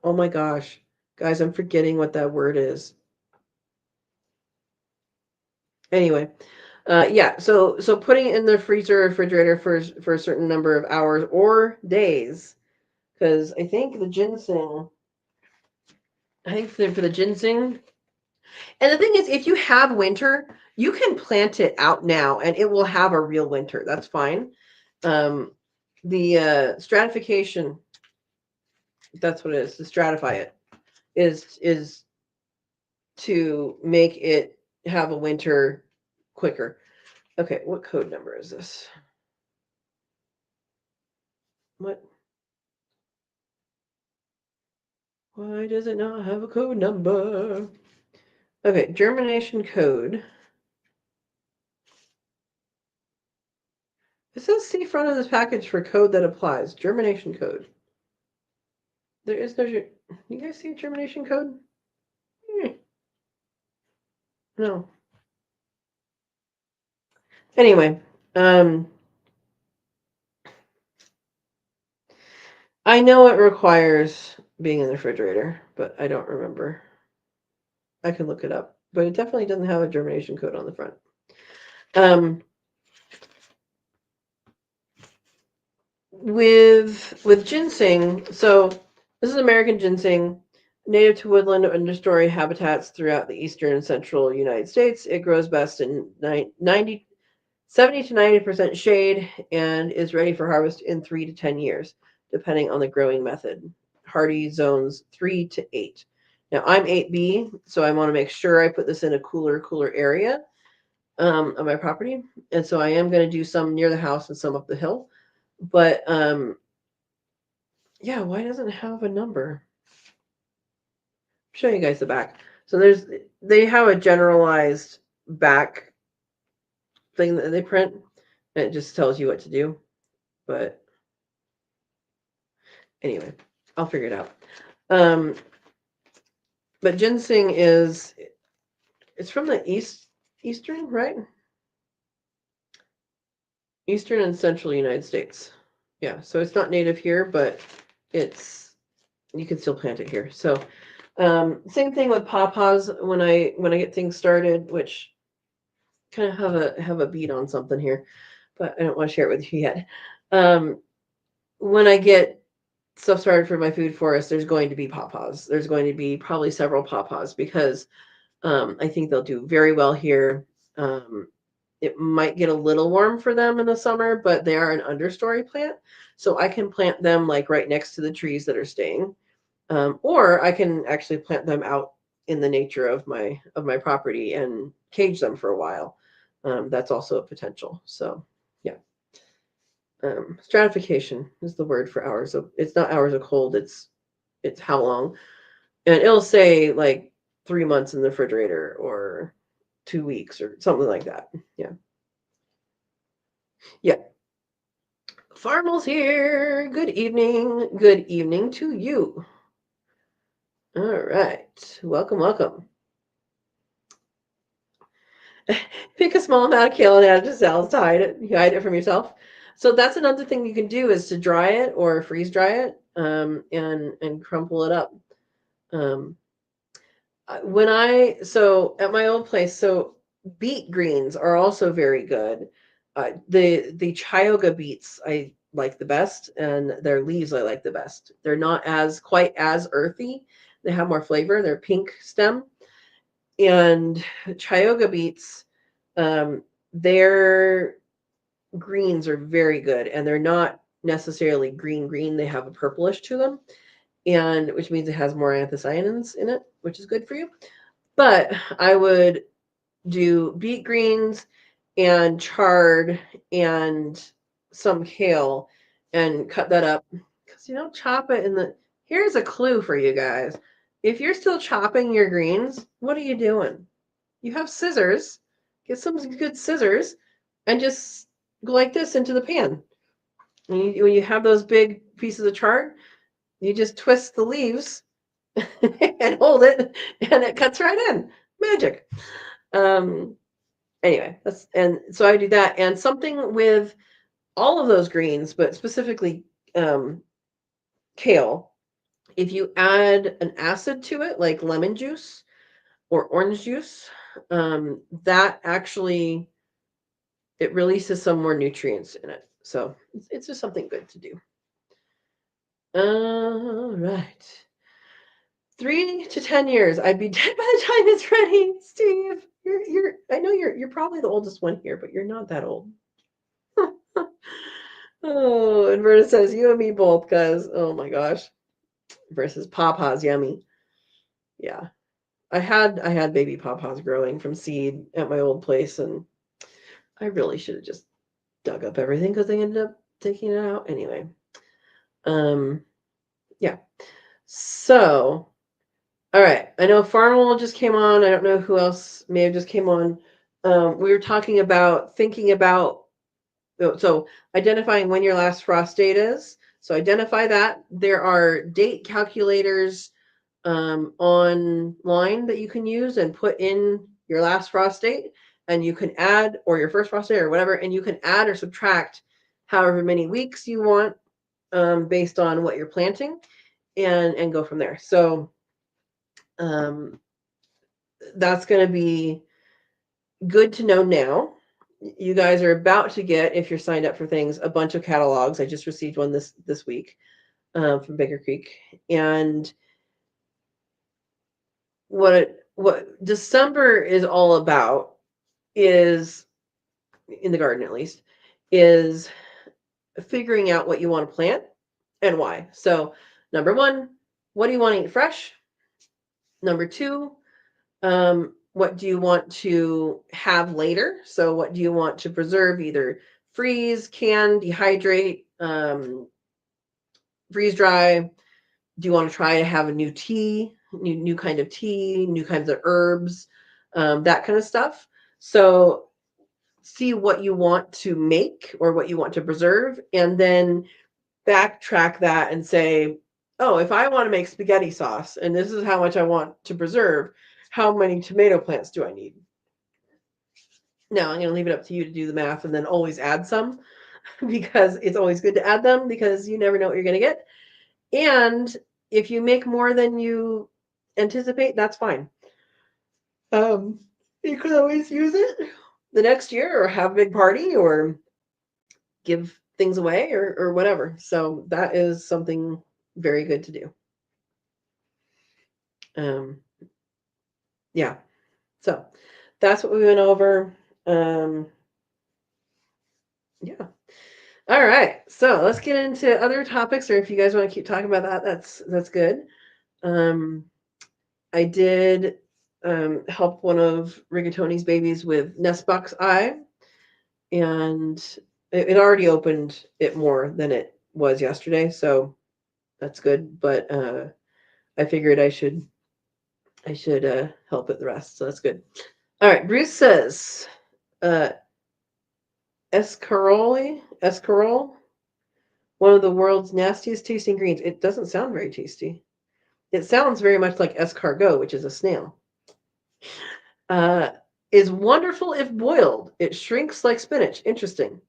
Oh my gosh. Guys, I'm forgetting what that word is. Anyway, yeah, so putting it in the freezer or refrigerator for a certain number of hours or days, because I think for the ginseng, and the thing is, if you have winter, you can plant it out now, and it will have a real winter. That's fine. Um, the stratification, that's what it is. To stratify it is to make it have a winter quicker. Okay, what code number is this? What? Why does it not have a code number? Okay, germination code. It says see front of this package for code that applies. Germination code. There is no. You guys see a germination code? No. Anyway, um, I know it requires being in the refrigerator, but I don't remember. I can look it up, but it definitely doesn't have a germination code on the front. Um, with ginseng, so this is American ginseng, native to woodland or understory habitats throughout the eastern and central United States. It grows best in 70 to 90% shade and is ready for harvest in 3 to 10 years, depending on the growing method. Hardy zones 3 to 8. Now I'm 8B, so I want to make sure I put this in a cooler area of my property, and so I am going to do some near the house and some up the hill. But yeah, why doesn't it have a number? I'll show you guys the back. So they have a generalized back thing that they print, and it just tells you what to do. But anyway, I'll figure it out. But ginseng it's from the eastern, right? Eastern and central United States. Yeah, so it's not native here, but it's you can still plant it here. So same thing with pawpaws when I get things started, which kind of have a beat on something here, but I don't want to share it with you yet. When I get stuff started for my food forest, there's going to be pawpaws. There's going to be probably several pawpaws because I think they'll do very well here. It might get a little warm for them in the summer, but they are an understory plant, so I can plant them like right next to the trees that are staying. Or I can actually plant them out in the nature of my property and cage them for a while. That's also a potential. So yeah, stratification is the word for hours of. It's not hours of cold. It's how long, and it'll say like 3 months in the refrigerator or 2 weeks or something like that. Yeah. Yeah. Farmel's here. Good evening. Good evening to you. All right. Welcome, welcome. Pick a small amount of kale and add it to salads to hide it from yourself. So that's another thing you can do is to dry it or freeze dry it, and crumple it up. Um, so at my old place, so beet greens are also very good. The Chioggia beets I like the best, and their leaves I like the best. They're not as quite as earthy. They have more flavor. They're pink stem, and Chioggia beets, their greens are very good, and they're not necessarily green. They have a purplish to them, and which means it has more anthocyanins in it, which is good for you. But I would do beet greens and chard and some kale and cut that up because you don't chop it in the. Here's a clue for you guys. If you're still chopping your greens, what are you doing? You have scissors. Get some good scissors and just go like this into the pan. When you have those big pieces of chard, you just twist the leaves and hold it, and it cuts right in. Magic. Um, anyway, so I do that and something with all of those greens, but specifically kale. If you add an acid to it, like lemon juice or orange juice, that actually it releases some more nutrients in it. So it's just something good to do. All right. 3 to 10 years, I'd be dead by the time it's ready, Steve. I know you're probably the oldest one here, but you're not that old. Oh, and Verna says you and me both, guys. Oh my gosh. Versus pawpaws, yummy. Yeah. I had baby pawpaws growing from seed at my old place, and I really should have just dug up everything because they ended up taking it out anyway. Yeah. So, all right. I know Farnwell just came on. I don't know who else may have just came on. We were talking about thinking about so identifying when your last frost date is. So identify that. There are date calculators online that you can use and put in your last frost date, and you can add, or your first frost date or whatever, and you can add or subtract however many weeks you want, based on what you're planting, and go from there. So um, that's going to be good to know now. You guys are about to get, if you're signed up for things, a bunch of catalogs. I just received one this week, from Baker Creek, and what December is all about is, in the garden at least, is figuring out what you want to plant and why. So, number one, what do you want to eat fresh? Number two, what do you want to have later? So, what do you want to preserve, either freeze, can, dehydrate, freeze dry? Do you want to try to have a new tea, new kind of tea, new kinds of herbs, that kind of stuff? So, see what you want to make or what you want to preserve, and then backtrack that and say, oh, if I want to make spaghetti sauce and this is how much I want to preserve, how many tomato plants do I need? Now I'm going to leave it up to you to do the math and then always add some because it's always good to add them because you never know what you're going to get. And if you make more than you anticipate, that's fine. You could always use it the next year or have a big party or give things away or whatever. So that is something very good to do. Yeah. So that's what we went over. Yeah. All right. So let's get into other topics, or if you guys want to keep talking about that, that's good. I did help one of Rigatoni's babies with nest box eye, and it already opened it more than it was yesterday, so that's good. But I figured I should help with the rest, so that's good. All right. Bruce says, uh, escarole, one of the world's nastiest tasting greens. It doesn't sound very tasty. It sounds very much like escargot, which is a snail. Uh, is wonderful if boiled. It shrinks like spinach. Interesting.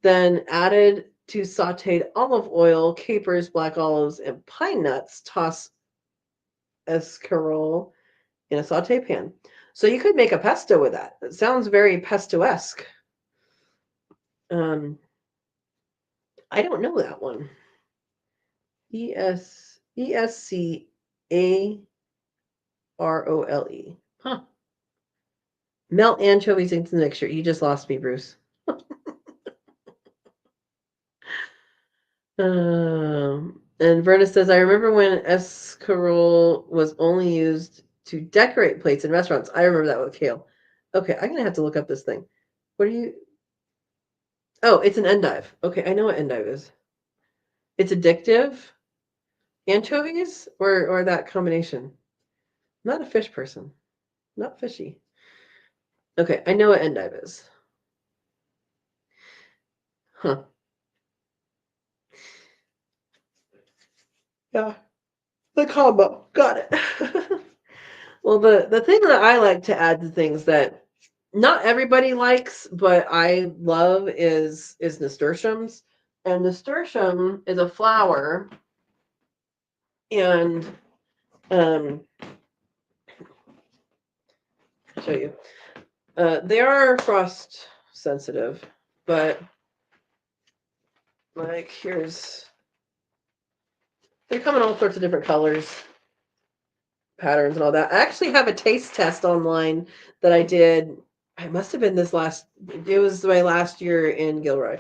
Then added to sauteed olive oil, capers, black olives, and pine nuts. Toss escarole in a saute pan. So you could make a pesto with that. It sounds very pesto-esque. Um, I don't know that one. Escarole. Huh. Melt anchovies into the mixture. You just lost me, Bruce. And Verna says, I remember when escarole was only used to decorate plates in restaurants. I remember that with kale. Okay, I'm gonna have to look up this thing. What are you? Oh, it's an endive. Okay, I know what endive is. It's addictive. Anchovies or that combination. I'm not a fish person. Not fishy. Okay, I know what endive is. Huh. Yeah. The combo. Got it. Well, the thing that I like to add to things that not everybody likes, but I love is nasturtiums. And nasturtium is a flower, and I'll show you. They are frost sensitive, but like they come in all sorts of different colors, patterns, and all that. I actually have a taste test online that I did. It must have been it was my last year in Gilroy.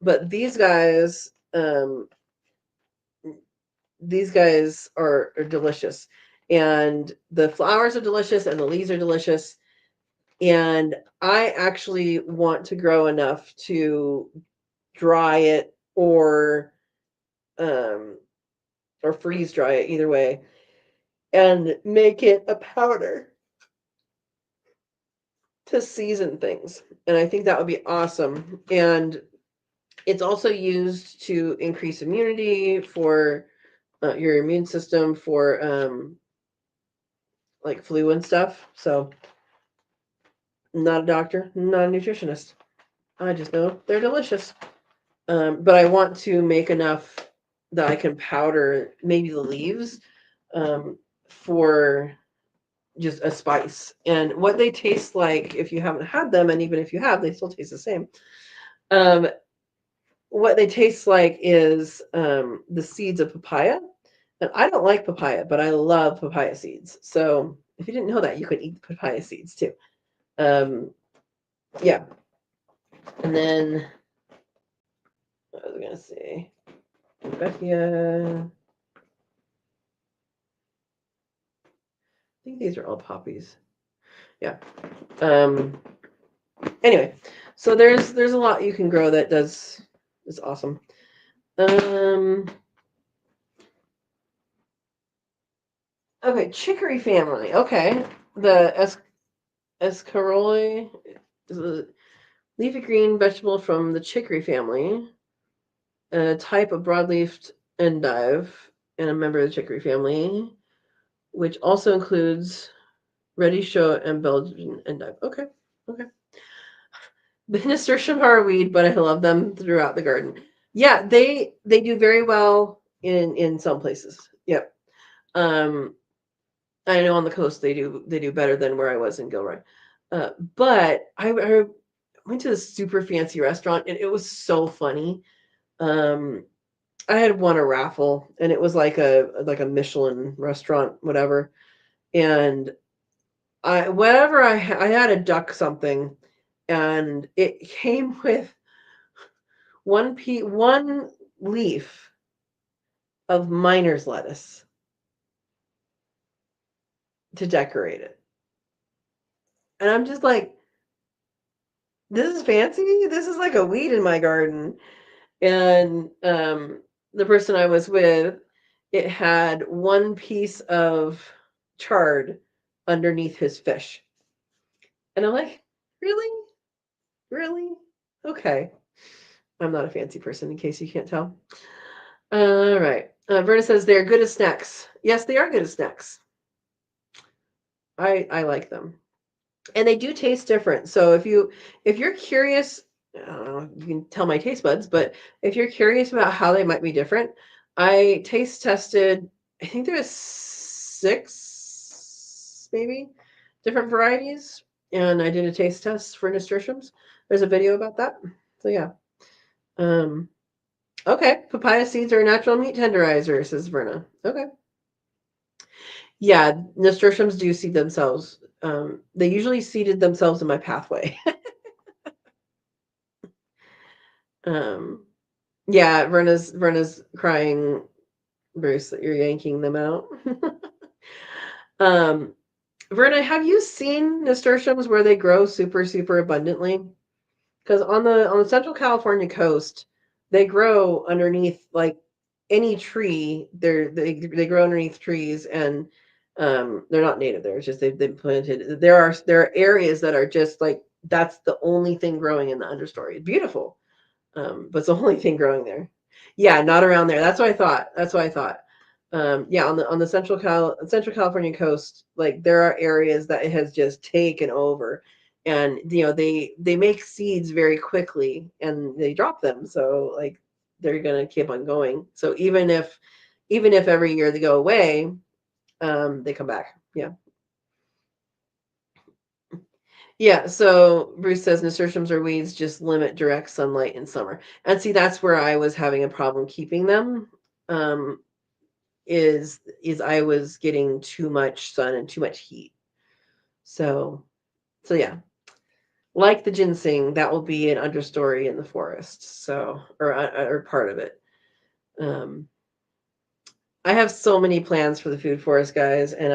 But these guys are delicious. And the flowers are delicious and the leaves are delicious. And I actually want to grow enough to dry it or freeze dry it, either way, and make it a powder to season things. And I think that would be awesome. And it's also used to increase immunity for your immune system for like flu and stuff. So, not a doctor, not a nutritionist. I just know they're delicious. But I want to make enough that I can powder maybe the leaves for just a spice. And what they taste like, if you haven't had them, and even if you have, they still taste the same. What they taste like is the seeds of papaya. And I don't like papaya, but I love papaya seeds. So if you didn't know that, you could eat the papaya seeds too. Yeah. And then what was I going to say? Becchia. I think these are all poppies. Yeah. Anyway, so there's a lot you can grow that is awesome. Okay, chicory family. Okay, the escarole is a leafy green vegetable from the chicory family, a type of broadleafed endive, and a member of the chicory family, which also includes Redishaw and Belgian endive. Okay. The nasturtium are a weed, but I love them throughout the garden. Yeah, they do very well in some places. Yep. I know on the coast they do better than where I was in Gilroy. But I went to this super fancy restaurant and it was so funny. I had won a raffle and it was like a Michelin restaurant, whatever. And I had a duck something, and it came with one leaf of miner's lettuce to decorate it. And I'm just like, this is fancy. This is like a weed in my garden. And the person I was with, it had one piece of chard underneath his fish. And I'm like, really? Really? Okay. I'm not a fancy person, in case you can't tell. All right. Verna says they're good as snacks. Yes, they are good as snacks. I like them, and they do taste different. So if you're curious, I don't know, you can tell my taste buds, but if you're curious about how they might be different, I taste tested. I think there's 6 maybe different varieties, and I did a taste test for nasturtiums. There's a video about that. So yeah. Um, okay, papaya seeds are a natural meat tenderizer, says Verna. Okay. Yeah, nasturtiums do seed themselves. They usually seeded themselves in my pathway. um, yeah, Verna's crying, Bruce, that you're yanking them out. um, Verna, have you seen nasturtiums where they grow super, super abundantly? Because on the Central California coast, they grow underneath like any tree. They grow underneath trees, and they're not native there. It's just they've planted. There are areas that are just like that's the only thing growing in the understory. Beautiful, but it's the only thing growing there. Yeah, not around there. That's what I thought. That's what I thought. Yeah, on the Central California coast, like there are areas that it has just taken over, and they make seeds very quickly and they drop them. So like they're gonna keep on going. So even if every year they go away, they come back. Yeah. Yeah, so Bruce says nasturtiums or weeds just limit direct sunlight in summer. And see, that's where I was having a problem keeping them. Um, is I was getting too much sun and too much heat. So yeah, like the ginseng, that will be an understory in the forest. So or part of it. Um, I have so many plans for the food forest, guys, and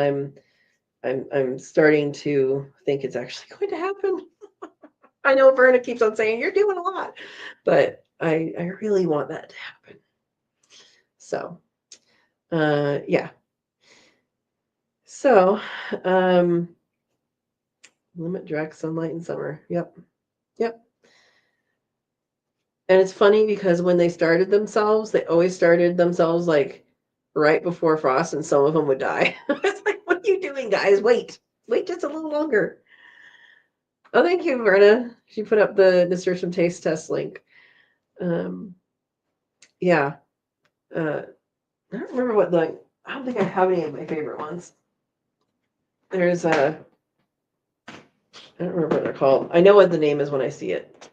I'm starting to think it's actually going to happen. I know Verna keeps on saying you're doing a lot, but I really want that to happen. So, yeah. So, um, limit direct sunlight in summer. Yep. Yep. And it's funny because when they started themselves, they always started themselves like right before frost, and some of them would die. It's like, what are you doing, guys? Wait just a little longer. Oh, thank you, Verna. She put up the nasturtium taste test link. Um, yeah. Uh, I don't remember what I don't think I have any of my favorite ones. There's a, I don't remember what they're called. I know what the name is when I see it.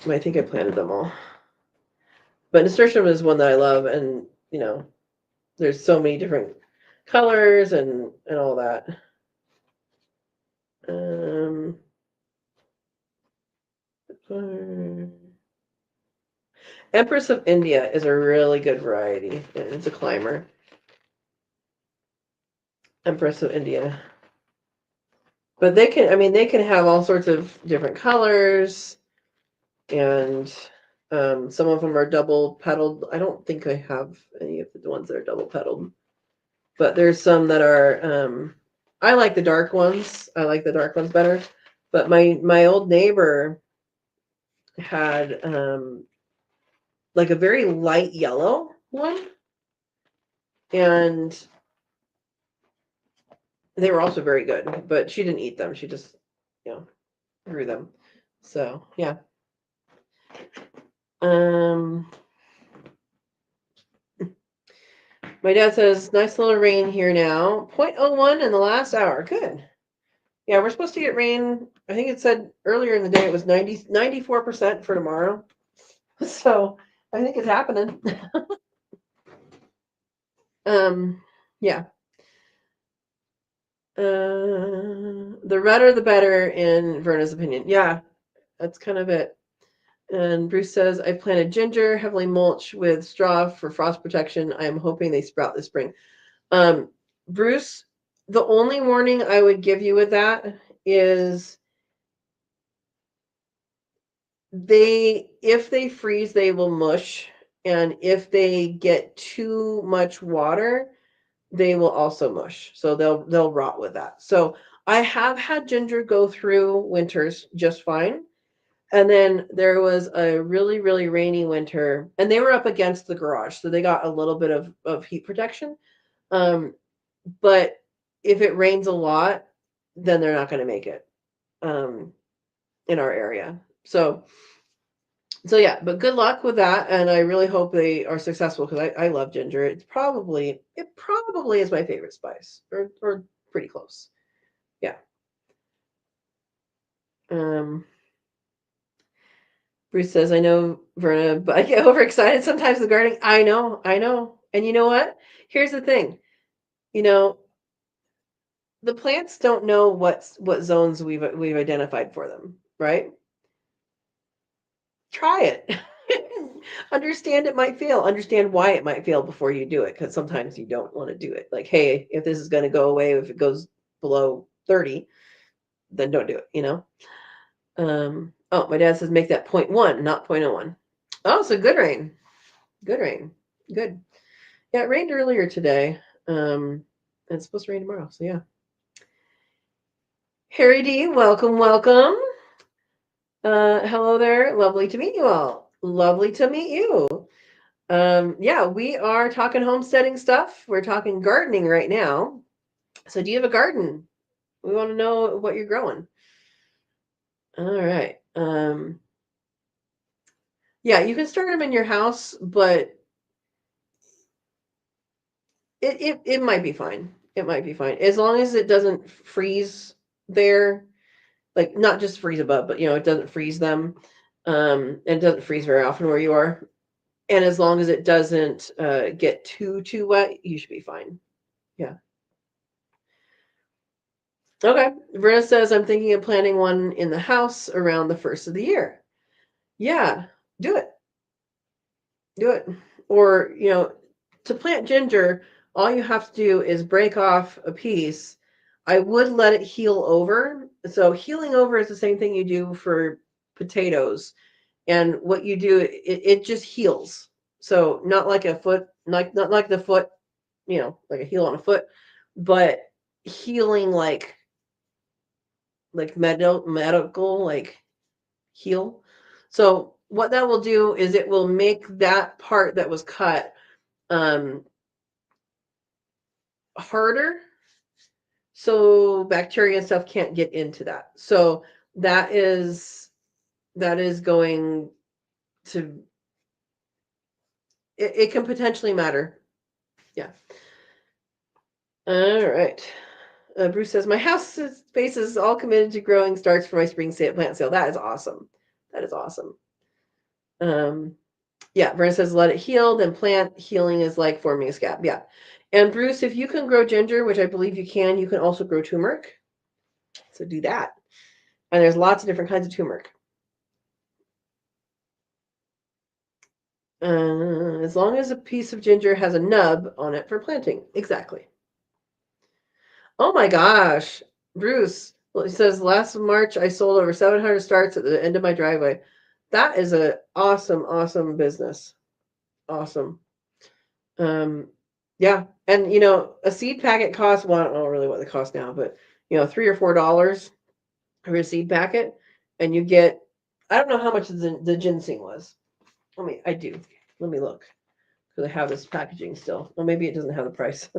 I think I planted them all. But nasturtium is one that I love, and there's so many different colors and all that. Um, Empress of India is a really good variety, and it's a climber. Empress of India. But they can have all sorts of different colors, and some of them are double petaled. I don't think I have any of the ones that are double petaled, but there's some that are. I like the dark ones. I like the dark ones better. But my old neighbor had like a very light yellow one, and they were also very good. But she didn't eat them. She just grew them. So yeah. Um, my dad says, nice little rain here now. 0.01 in the last hour. Good. Yeah, we're supposed to get rain. I think it said earlier in the day it was 94% for tomorrow. So I think it's happening. Yeah. The redder the better in Verna's opinion. Yeah, that's kind of it. And Bruce says, I planted ginger, heavily mulch with straw for frost protection. I am hoping they sprout this spring. Bruce, the only warning I would give you with that is if they freeze, they will mush. And if they get too much water, they will also mush. So they'll rot with that. So I have had ginger go through winters just fine. And then there was a really, really rainy winter, and they were up against the garage, so they got a little bit of heat protection. Um, but if it rains a lot, then they're not going to make it um, in our area. So yeah, but good luck with that, and I really hope they are successful because I love ginger. It probably is my favorite spice, or pretty close. Yeah. Um, Bruce says, I know, Verna, but I get overexcited sometimes with gardening. I know. And you know what? Here's the thing. You know, the plants don't know what zones we've identified for them, right? Try it. Understand it might fail. Understand why it might fail before you do it, because sometimes you don't want to do it. Like, hey, if this is going to go away, if it goes below 30, then don't do it, you know? Oh, my dad says make that 0.1, not 0.01. Oh, so good rain. Good rain. Good. Yeah, it rained earlier today. And it's supposed to rain tomorrow. So yeah. Harry D, welcome, welcome. Hello there. Lovely to meet you all. Lovely to meet you. Yeah, we are talking homesteading stuff. We're talking gardening right now. So do you have a garden? We want to know what you're growing. All right. Yeah, you can start them in your house, but it might be fine. It might be fine as long as it doesn't freeze there, like not just freeze above, but it doesn't freeze them. And it doesn't freeze very often where you are, and as long as it doesn't get too wet, you should be fine. Yeah. Okay. Verna says I'm thinking of planting one in the house around the first of the year. Yeah, do it. Do it. Or, to plant ginger, all you have to do is break off a piece. I would let it heal over. So healing over is the same thing you do for potatoes. And what you do, it just heals. So not like a foot, not like the foot, like a heel on a foot, but healing like medical, like heal. So what that will do is it will make that part that was cut um, harder, so bacteria and stuff can't get into that. So that is going to it can potentially matter. Yeah. All right. Bruce says my house space is all committed to growing starts for my spring plant sale. That is awesome. That is awesome. Yeah, Verna says let it heal, then plant. Healing is like forming a scab. Yeah. And Bruce, if you can grow ginger, which I believe you can also grow turmeric. So do that. And there's lots of different kinds of turmeric. As long as a piece of ginger has a nub on it for planting. Exactly. Oh my gosh. Bruce, well, he says last March I sold over 700 starts at the end of my driveway. That is a awesome business. Awesome. Yeah. And a seed packet costs, well, I don't know really what they cost now, but $3 or $4 for a seed packet. And you get, I don't know how much the ginseng was. I do. Let me look. Because I have this packaging still. Well, maybe it doesn't have the price.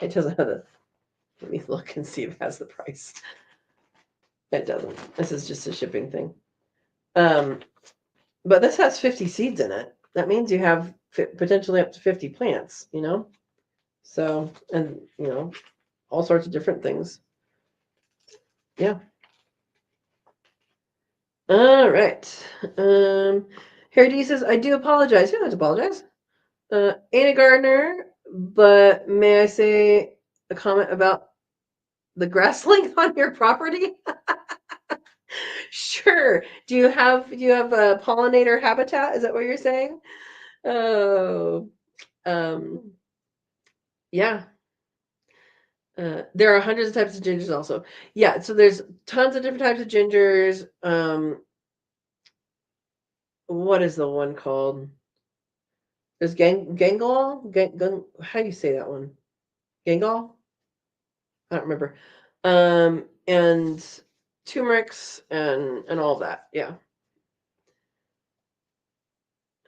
It doesn't have the, let me look and see if it has the price. It doesn't. This is just a shipping thing. But this has 50 seeds in it. That means you have potentially up to 50 plants, So, and, all sorts of different things. Yeah. All right. Harry D says, I do apologize. You don't have to apologize. Ain't a gardener, but may I say a comment about the grass length on your property? Sure. Do you have a pollinator habitat? Is that what you're saying? Oh, um, yeah. There are hundreds of types of gingers also. Yeah, so there's tons of different types of gingers. What is the one called? There's Gangal? How do you say that one? Gangal? I don't remember. And turmerics and all that. Yeah.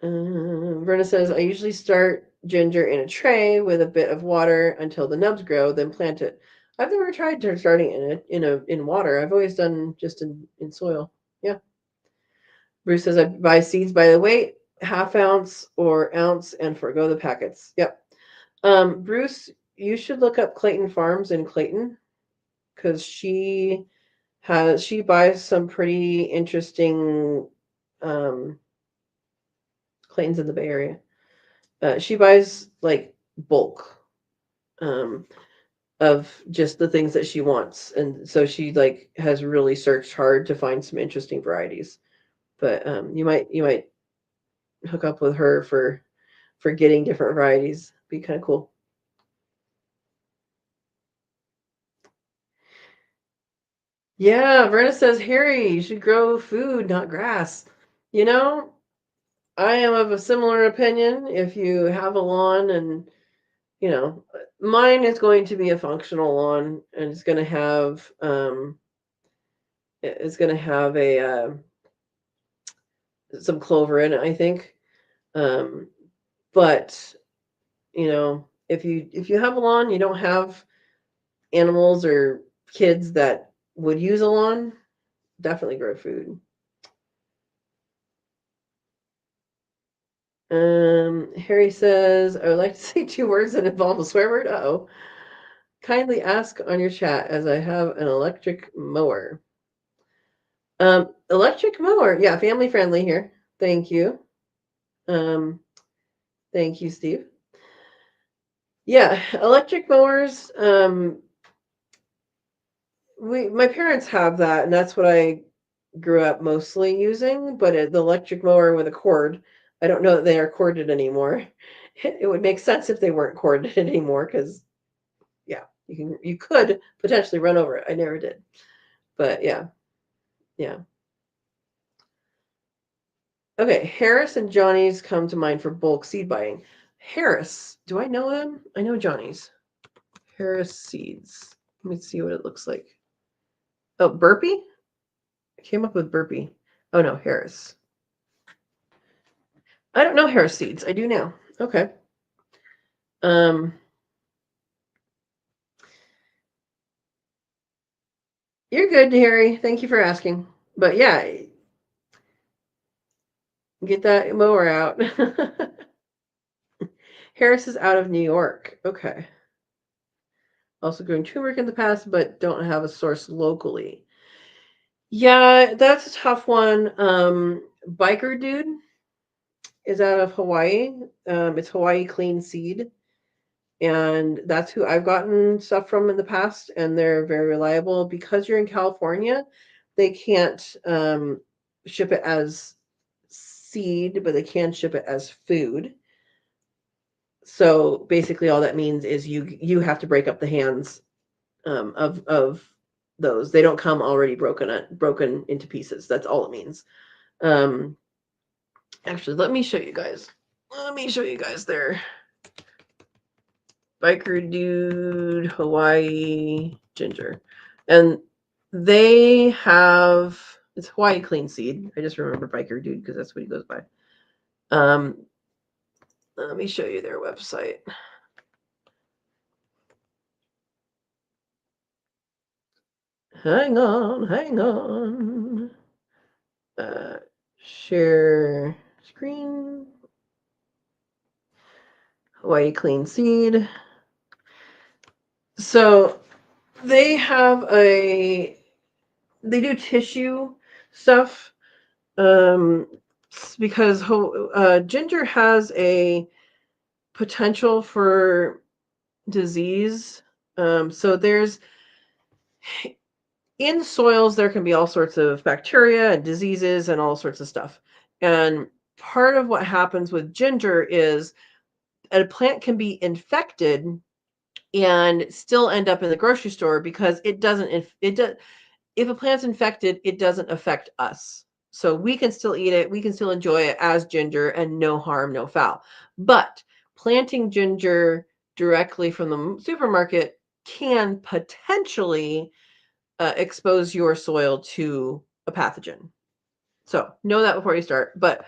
Verna says, I usually start ginger in a tray with a bit of water until the nubs grow, then plant it. I've never tried starting in water. I've always done just in soil. Yeah. Bruce says, I buy seeds by the weight, half ounce or ounce, and forgo the packets. Yep. Bruce, you should look up Clayton Farms in Clayton because she buys some pretty interesting. Clayton's in the Bay Area. She buys like bulk of just the things that she wants, and so she like has really searched hard to find some interesting varieties. But you might hook up with her for getting different varieties. Be kind of cool. Yeah, Verna says, Harry, you should grow food, not grass. You know, I am of a similar opinion. If you have a lawn and, mine is going to be a functional lawn and it's going to have a some clover in it, I think. Um, but, if you have a lawn, you don't have animals or kids that would use a lawn, definitely grow food. Harry says, I would like to say two words that involve a swear word. Uh-oh. Kindly ask on your chat as I have an electric mower. Electric mower. Yeah, family friendly here. Thank you. Um, thank you, Steve. Yeah, electric mowers. My parents have that, and that's what I grew up mostly using. But the electric mower with a cord, I don't know that they are corded anymore. It would make sense if they weren't corded anymore, because yeah, you could potentially run over it. I never did, but yeah, yeah. Okay, Harris and Johnny's come to mind for bulk seed buying. Harris, do I know them? I know Johnny's. Harris seeds. Let me see what it looks like. Oh, Burpee? I came up with Burpee. Oh no, Harris. I don't know Harris seeds. I do now. Okay. Um, you're good, Harry. Thank you for asking. But yeah, get that mower out. Harris is out of New York. Okay. Also grown turmeric in the past, but don't have a source locally. Yeah, that's a tough one. Biker Dude is out of Hawaii. It's Hawaii Clean Seed, and that's who I've gotten stuff from in the past, and they're very reliable. Because you're in California, they can't ship it as seed, but they can ship it as food. So basically, all that means is you have to break up the hands of those. They don't come already broken into pieces. That's all it means. Um, Actually, let me show you guys. Let me show you guys their Biker Dude Hawaii ginger, and they have it's Hawaii Clean Seed. I just remember Biker Dude because that's what he goes by. Let me show you their website. Hang on. Share screen. Hawaii Clean Seed. So they do tissue stuff, because ginger has a potential for disease. So there's in soils there can be all sorts of bacteria and diseases and all sorts of stuff. And part of what happens with ginger is a plant can be infected and still end up in the grocery store because it doesn't if a plant's infected, it doesn't affect us. So we can still eat it, we can still enjoy it as ginger, and no harm, no foul. But planting ginger directly from the supermarket can potentially expose your soil to a pathogen. So know that before you start. But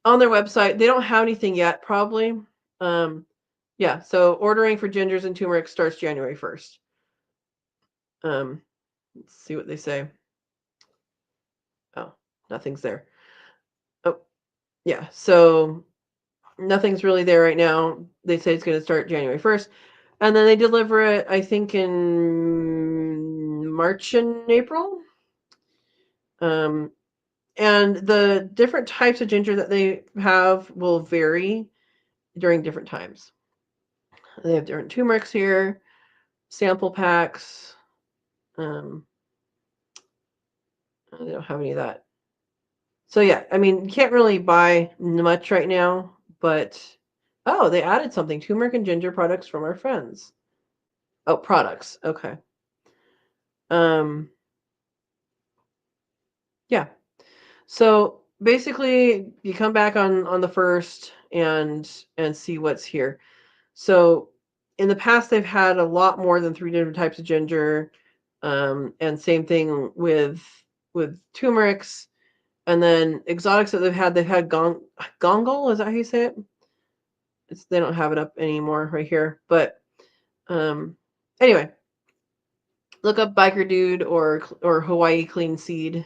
on their website, they don't have anything yet, probably. Yeah, so ordering for gingers and turmeric starts January 1st. Let's see what they say. Oh, nothing's there. Oh, yeah, so nothing's really there right now. They say it's going to start January 1st. And then they deliver it, I think, in March and April. And the different types of ginger that they have will vary during different times. They have different turmerics here, sample packs. They don't have any of that. So yeah, I mean, you can't really buy much right now, but oh, they added something. Turmeric and ginger products from our friends. Oh, products. Okay. Yeah. So basically you come back on the 1st and see what's here. So in the past they've had a lot more than 3 different types of ginger. And same thing with turmerics. And then exotics that they've had gongal, is that how you say it? They don't have it up anymore right here. But anyway, look up Biker Dude or Hawaii Clean Seed,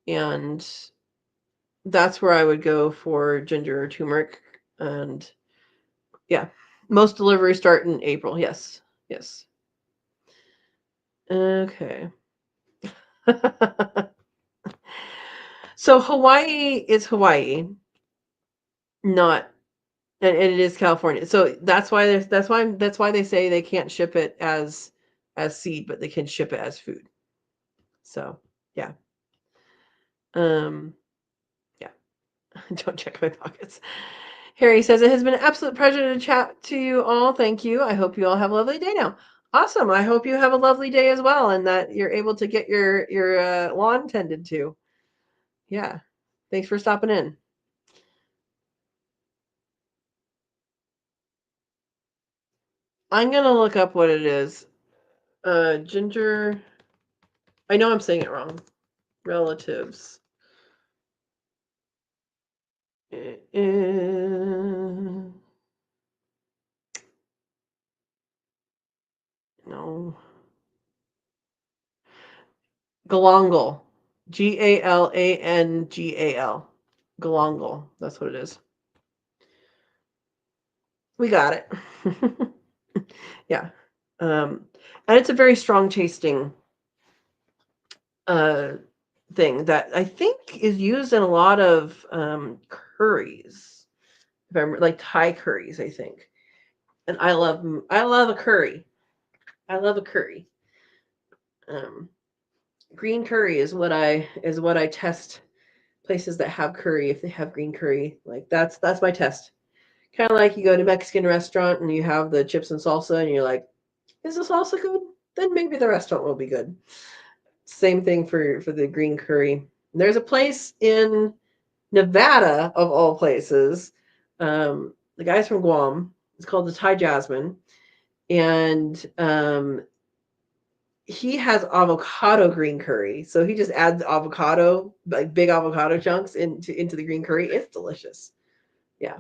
and that's where I would go for ginger or turmeric. And yeah, most deliveries start in April. Yes. Okay. So Hawaii is Hawaii, not, and it is California. So that's why they say they can't ship it as seed, but they can ship it as food. So yeah. Yeah. Don't check my pockets. Harry says, it has been an absolute pleasure to chat to you all. Thank you. I hope you all have a lovely day now. Awesome. I hope you have a lovely day as well, and that you're able to get your lawn tended to. Yeah. Thanks for stopping in. I'm going to look up what it is. Ginger. I know I'm saying it wrong. Relatives. No. Galangal. Galangal. Galangal. That's what it is. We got it. Yeah. And it's a very strong tasting thing that I think is used in a lot of curries. If I'm like Thai curries, I think. And I love a curry. I love a curry. Green curry is what I test places that have curry. If they have green curry, like that's my test. Kind of like you go to a Mexican restaurant and you have the chips and salsa, and you're like, is the salsa good? Then maybe the restaurant will be good. Same thing for the green curry. There's a place in Nevada, of all places. The guy's from Guam. It's called the Thai Jasmine, and he has avocado green curry. So he just adds avocado, like big avocado chunks into the green curry. It's delicious. Yeah.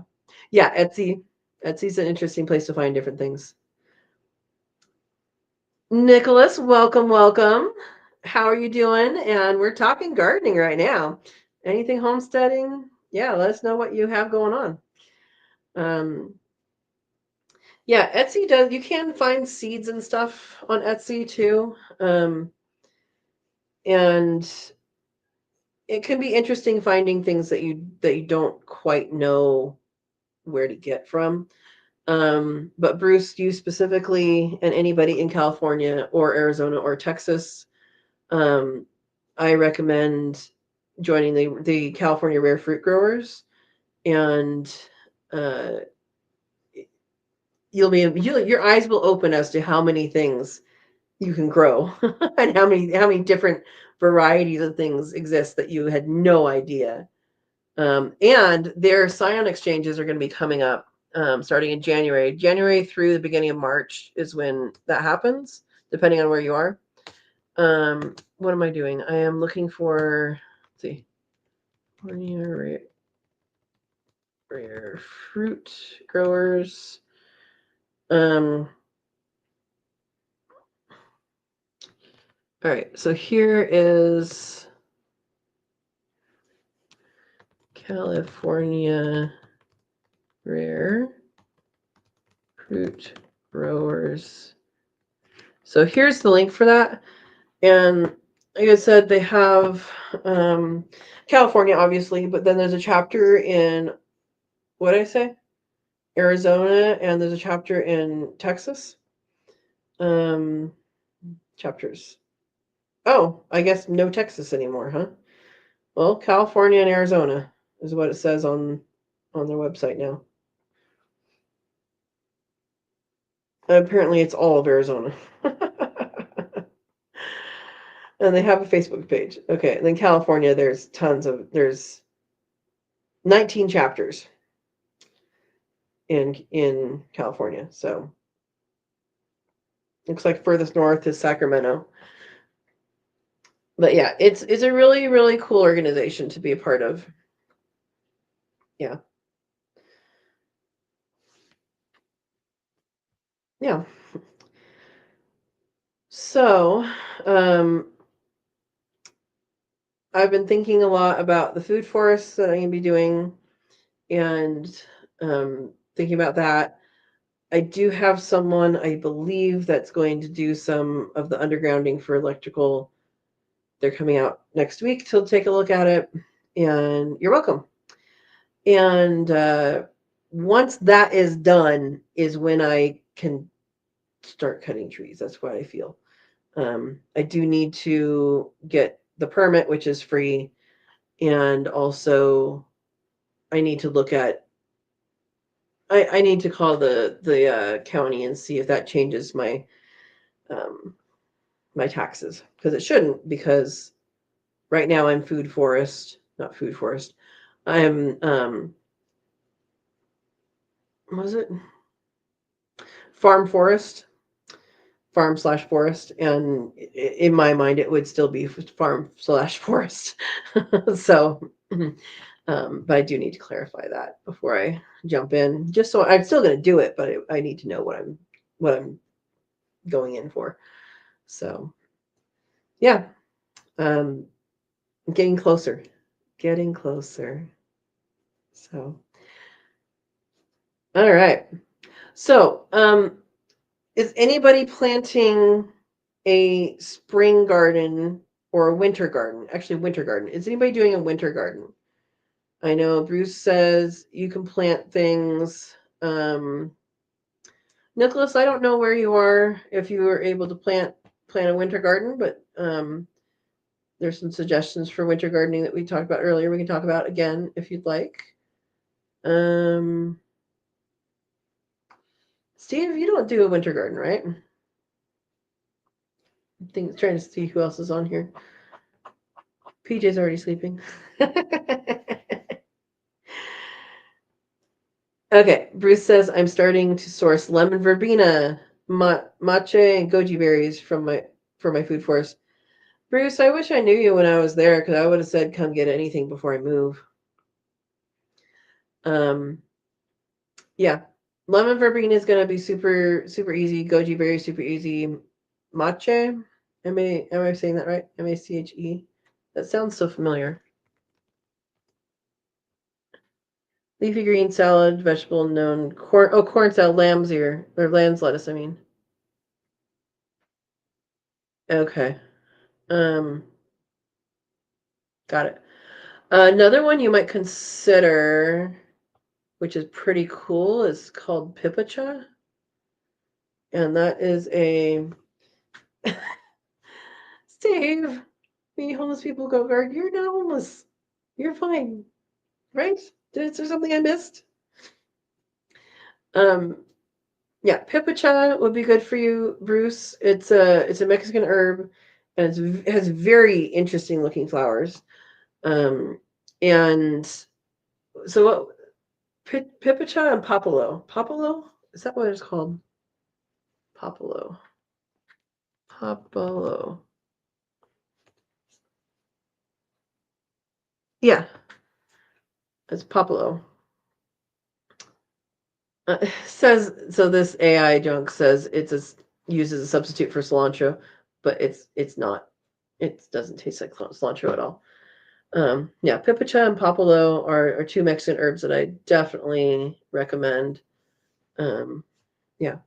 Etsy. Etsy's an interesting place to find different things. Nicholas, welcome. How are you doing? And we're talking gardening right now. Anything homesteading? Yeah, let us know what you have going on. Yeah, Etsy does. You can find seeds and stuff on Etsy too. And it can be interesting finding things that you don't quite know where to get from. But Bruce, you specifically, and anybody in California or Arizona or Texas, I recommend joining the California Rare Fruit Growers, and your eyes will open as to how many things you can grow and how many different varieties of things exist that you had no idea. And their scion exchanges are going to be coming up starting in January through the beginning of March is when that happens, depending on where you are. what am I doing? I am looking for, let's see, rare fruit growers. All right, so here is California rare fruit growers. So here's the link for that. And like I said, they have California, obviously, but then there's a chapter in, what did I say? Arizona, and there's a chapter in Texas. Chapters. Oh, I guess no Texas anymore, huh? Well, California and Arizona is what it says on their website now. Apparently, it's all of Arizona. And they have a Facebook page. Okay, and then California, there's 19 chapters in California. So looks like furthest north is Sacramento. But yeah, it's a really, really cool organization to be a part of. Yeah. Yeah. So, I've been thinking a lot about the food forests that I'm going to be doing, and thinking about that. I do have someone, I believe, that's going to do some of the undergrounding for electrical. They're coming out next week to take a look at it, and you're welcome. And once that is done is when I can start cutting trees. That's what I feel. I do need to get the permit, which is free, and also I need to look at. I need to call the county and see if that changes my my taxes, because it shouldn't, because right now I'm food forest, not food forest. I'm what was it? Farm forest, farm/forest, and in my mind it would still be farm/forest. So, but I do need to clarify that before I jump in. Just so I'm still going to do it, but I need to know what I'm going in for. So, yeah, um, getting closer, getting closer. So, all right. So, is anybody planting a spring garden or a winter garden? Actually, winter garden. Is anybody doing a winter garden? I know Bruce says you can plant things. Nicholas, I don't know where you are, if you were able to plant a winter garden, but there's some suggestions for winter gardening that we talked about earlier. We can talk about again if you'd like. Steve, you don't do a winter garden, right? Trying to see who else is on here. PJ's already sleeping. Okay, Bruce says I'm starting to source lemon verbena, matcha, and goji berries for my food forest. Bruce, I wish I knew you when I was there, because I would have said come get anything before I move. Yeah, lemon verbena is gonna be super super easy. Goji berry super easy. Matcha, am I saying that right? MACHE. That sounds so familiar. Leafy green salad, vegetable known corn. Oh, corn salad, lamb's ear or lamb's lettuce. I mean. Okay. Um, got it. Another one you might consider, which is pretty cool, is called pipacha, and that is a Steve. Me homeless people go guard. You're not homeless. You're fine, right? Is there something I missed? Um, yeah, pipacha would be good for you, Bruce. It's a Mexican herb, and it has very interesting looking flowers. And so what? Pipicha and Popolo. Popolo? Is that what it's called? Popolo. Popolo. Yeah, it's Popolo. Says so. This AI junk says used as a substitute for cilantro, but it's not. It doesn't taste like cilantro at all. Yeah, pipicha and popolo are two Mexican herbs that I definitely recommend. Um, yeah.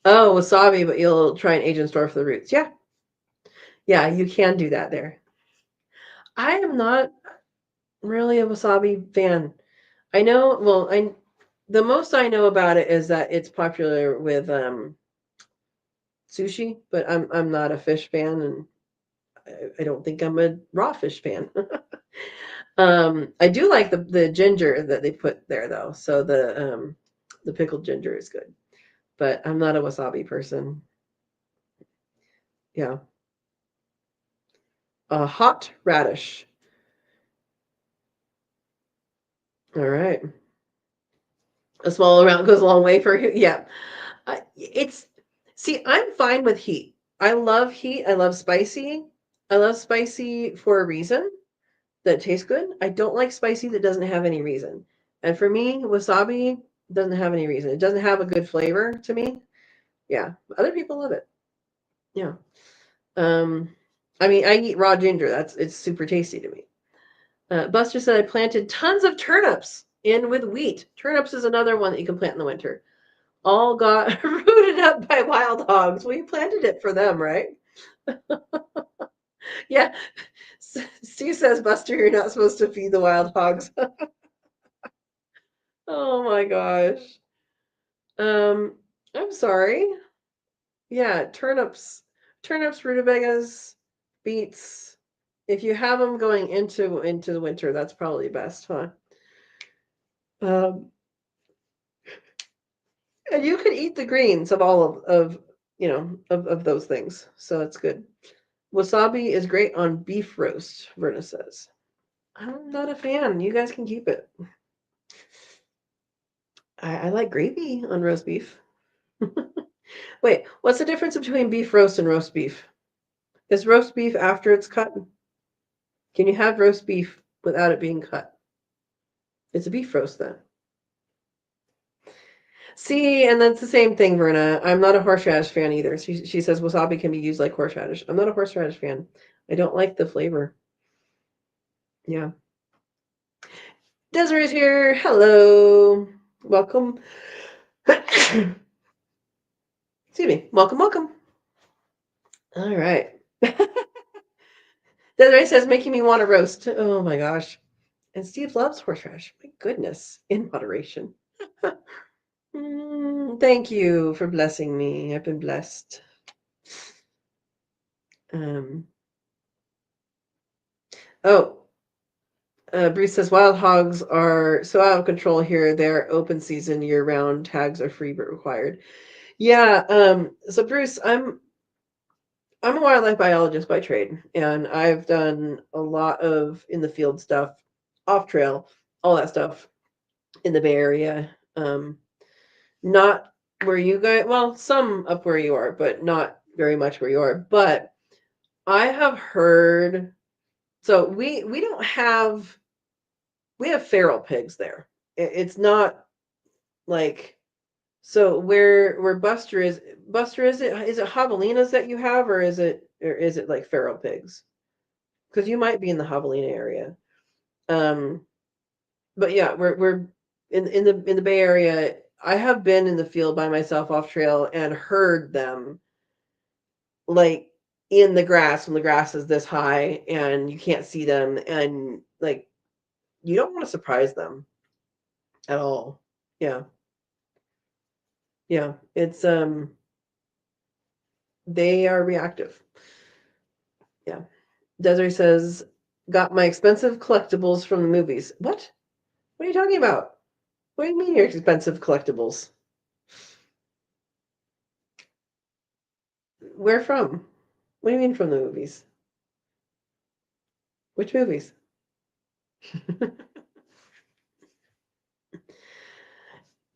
Oh, wasabi, but you'll try an Asian store for the roots. Yeah, yeah, you can do that there. I am not really a wasabi fan. I know. Well, I the most I know about it is that it's popular with sushi, but I'm not a fish fan, and I don't think I'm a raw fish fan. I do like the ginger that they put there though, so the pickled ginger is good, but I'm not a wasabi person. Yeah, a hot radish. All right, a small amount goes a long way for yeah. It's see, I'm fine with heat. I love heat. I love spicy. I love spicy for a reason that tastes good. I don't like spicy that doesn't have any reason. And for me, wasabi doesn't have any reason. It doesn't have a good flavor to me. Yeah, other people love it. Yeah. Um, I mean, I eat raw ginger. It's super tasty to me. Buster said I planted tons of turnips in with wheat. Turnips is another one that you can plant in the winter. All got rooted up by wild hogs. Well, you planted it for them, right? Yeah. Steve says, Buster, you're not supposed to feed the wild hogs. Oh my gosh. Um, I'm sorry. Yeah, turnips, rutabagas, beets. If you have them going into the winter, that's probably best, huh? Um, and you could eat the greens of all of those things, so it's good. Wasabi is great on beef roast, Verna says. I'm not a fan. You guys can keep it. I like gravy on roast beef. Wait, what's the difference between beef roast and roast beef? Is roast beef after it's cut? Can you have roast beef without it being cut? It's a beef roast then. See, and that's the same thing, Verna. I'm not a horseradish fan either. She says wasabi can be used like horseradish. I'm not a horseradish fan. I don't like the flavor. Yeah. Desiree's here. Hello. Welcome. Excuse me. Welcome, welcome. All right. Desiree says making me want to roast. Oh my gosh. And Steve loves horseradish. My goodness. In moderation. Thank you for blessing me. I've been blessed. Um, oh, Bruce says wild hogs are so out of control here. They're open season year round. Tags are free but required. Yeah. So Bruce, I'm a wildlife biologist by trade, and I've done a lot of in the field stuff, off trail, all that stuff in the Bay Area. Not where you guys, well, some up where you are, but not very much where you are. But I have heard, so we have feral pigs there. It's not like so where Buster is it javelinas that you have, or is it like feral pigs? Because you might be in the javelina area. Um, but yeah, we're in the Bay Area. I have been in the field by myself off trail and heard them like in the grass when the grass is this high and you can't see them, and like you don't want to surprise them at all. Yeah. Yeah. It's they are reactive. Yeah. Desiree says, got my expensive collectibles from the movies. What? What are you talking about? What do you mean your expensive collectibles? Where from? What do you mean from the movies? Which movies?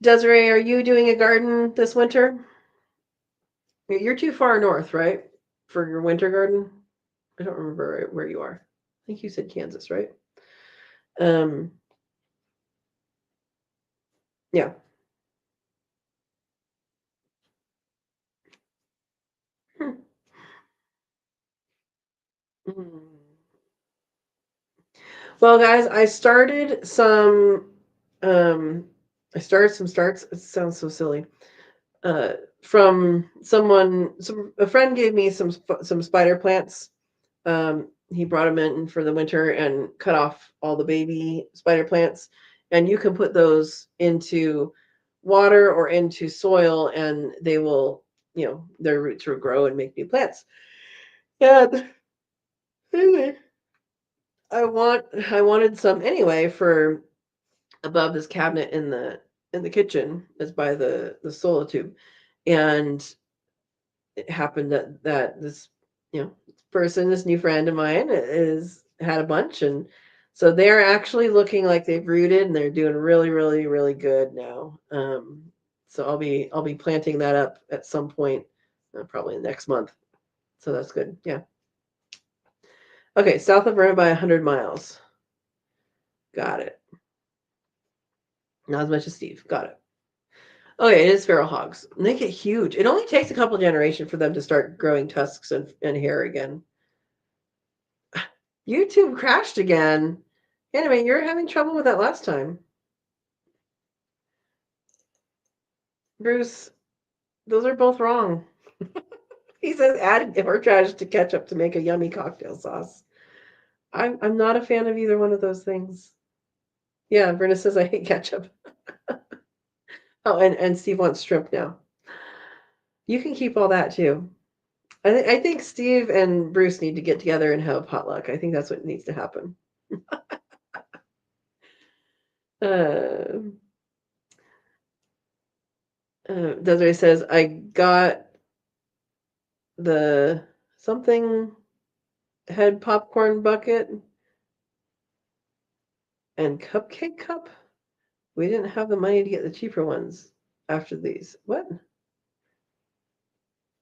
Desiree, are you doing a garden this winter? You're too far north, right? For your winter garden? I don't remember where you are. think you said Kansas, right? Um, yeah. Hmm. Mm. Well, guys, um I started some starts. It sounds so silly. Uh from a friend gave me some spider plants. He brought them in for the winter and cut off all the baby spider plants, and you can put those into water or into soil and they will, their roots will grow and make new plants. And anyway, I wanted some anyway for above this cabinet in the kitchen is by the solar tube. And it happened that this, person, this new friend of mine, is had a bunch, and so they're actually looking like they've rooted and they're doing really, really, really good now. So I'll be planting that up at some point, probably next month. So that's good. Yeah. Okay, south of Verona by 100 miles. Got it. Not as much as Steve. Got it. Okay, it is feral hogs. And they get huge. It only takes a couple generations for them to start growing tusks and hair again. YouTube crashed again. Anyway, you're having trouble with that last time. Bruce, those are both wrong. He says add horseradish to ketchup to make a yummy cocktail sauce. I'm not a fan of either one of those things. Yeah, Verna says I hate ketchup. Oh, and Steve wants shrimp now. You can keep all that too. I think Steve and Bruce need to get together and have a potluck. I think that's what needs to happen. Uh, Desiree says, I got the something head popcorn bucket and cupcake cup. We didn't have the money to get the cheaper ones after these. What?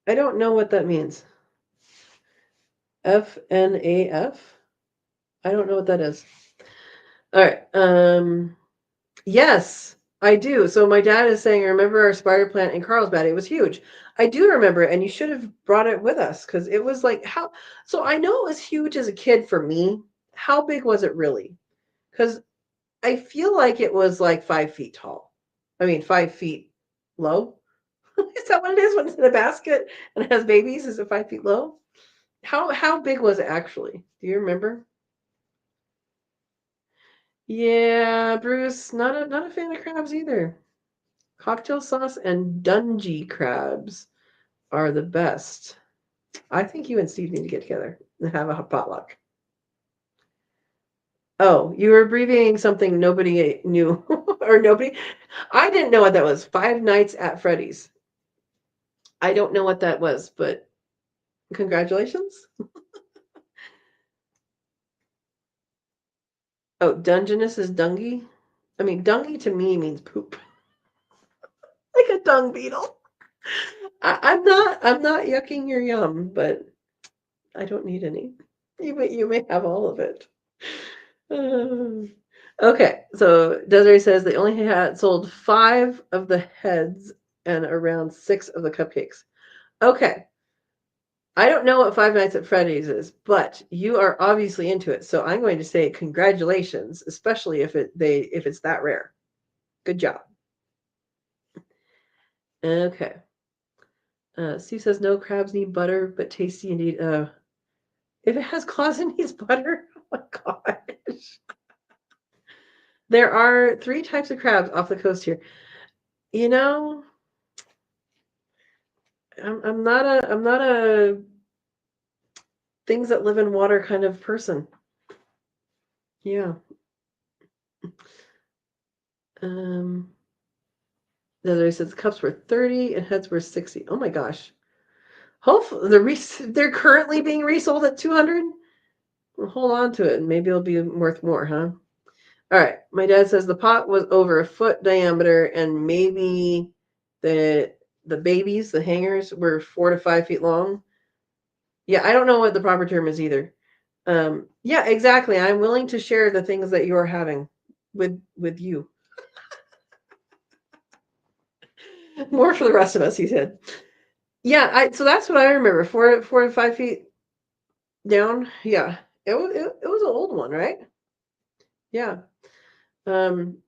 I don't know what that means. FNAF? I don't know what that is. All right. Yes, I do. So my dad is saying, remember our spider plant in Carlsbad? It was huge. I do remember it, and you should have brought it with us because it was like how. So I know it was huge as a kid for me. How big was it really? Because I feel like it was like 5 feet tall. I mean, 5 feet low. Is that what it is when it's in a basket and it has babies? Is it 5 feet low? How big was it actually? Do you remember? Yeah, Bruce, not a fan of crabs either. Cocktail sauce and dungy crabs are the best. I think you and Steve need to get together and have a potluck. Oh, you were abbreviating something nobody knew or nobody. I didn't know what that was. Five Nights at Freddy's. I don't know what that was, but congratulations. Oh, Dungeness is dungy. I mean, dungy to me means poop, like a dung beetle. I'm not yucking your yum, but I don't need any. You may have all of it. Uh, okay, so Desiree says they only had sold 5 of the heads and around 6 of the cupcakes. Okay, I don't know what Five Nights at Freddy's is, but you are obviously into it. So I'm going to say congratulations, especially if it's that rare. Good job. Okay. Steve says no crabs need butter, but tasty indeed. If it has claws, it needs butter. Oh my gosh. There are 3 types of crabs off the coast here. You know, I'm not a things that live in water kind of person. Yeah. Um, the other says cups were 30 and heads were 60. Oh my gosh. Hopefully they're currently being resold at 200. Well, hold on to it and maybe it'll be worth more, huh? All right. My dad says the pot was over a foot diameter and maybe the the babies, the hangers, were 4 to 5 feet long. Yeah, I don't know what the proper term is either. Yeah, exactly. I'm willing to share the things that you're having with you. More for the rest of us, he said. Yeah, so that's what I remember. 4 to 5 feet down. Yeah. It was an old one, right? Yeah. Um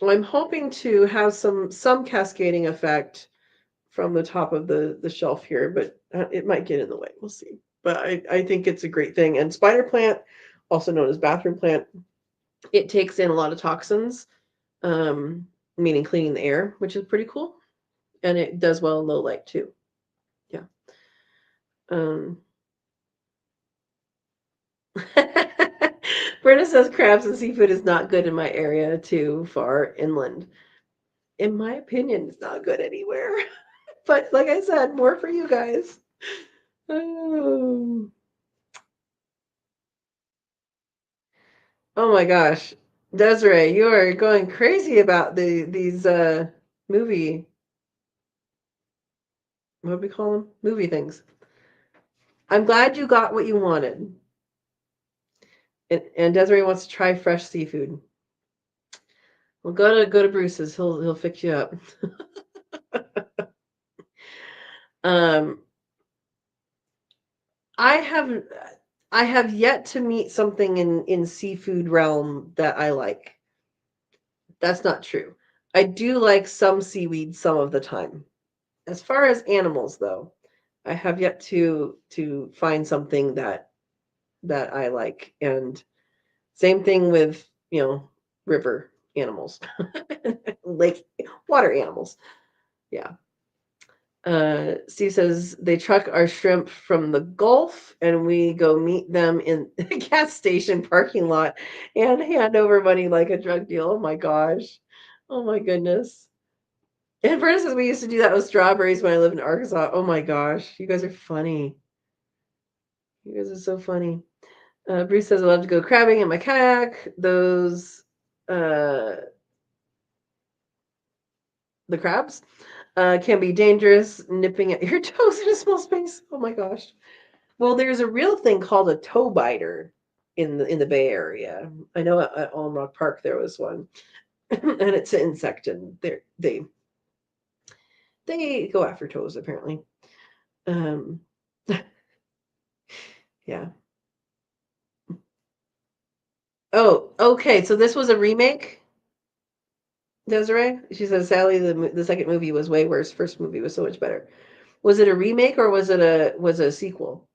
well, I'm hoping to have some cascading effect from the top of the shelf here, but it might get in the way. We'll see. But I think it's a great thing. And spider plant, also known as bathroom plant, it takes in a lot of toxins, um, meaning cleaning the air, which is pretty cool. And it does well in low light too. Yeah. Um, Brenda says crabs and seafood is not good in my area, too far inland. In my opinion, it's not good anywhere. But like I said, more for you guys. Oh, oh my gosh. Desiree, you are going crazy about these movie, what do we call them? Movie things. I'm glad you got what you wanted. And Desiree wants to try fresh seafood. Well, go to Bruce's. He'll fix you up. Um, I have I have yet to meet something in seafood realm that I like. That's not true. I do like some seaweed some of the time. As far as animals though, I have yet to find something that I like. And same thing with, river animals. Lake water animals. Yeah. Steve says they truck our shrimp from the Gulf and we go meet them in the gas station parking lot and hand over money like a drug deal. Oh my gosh. Oh my goodness. And for instance, we used to do that with strawberries when I lived in Arkansas. Oh my gosh. You guys are funny. You guys are so funny. Bruce says I love to go crabbing in my kayak. Those uh the crabs can be dangerous, nipping at your toes in a small space. Oh my gosh. Well, there's a real thing called a toe biter in the Bay Area. I know at Alum Rock Park there was one, and it's an insect, and they go after toes apparently. Um, yeah. Oh, okay. So this was a remake, Desiree. She says Sally, the second movie was way worse. First movie was so much better. Was it a remake or was it a sequel?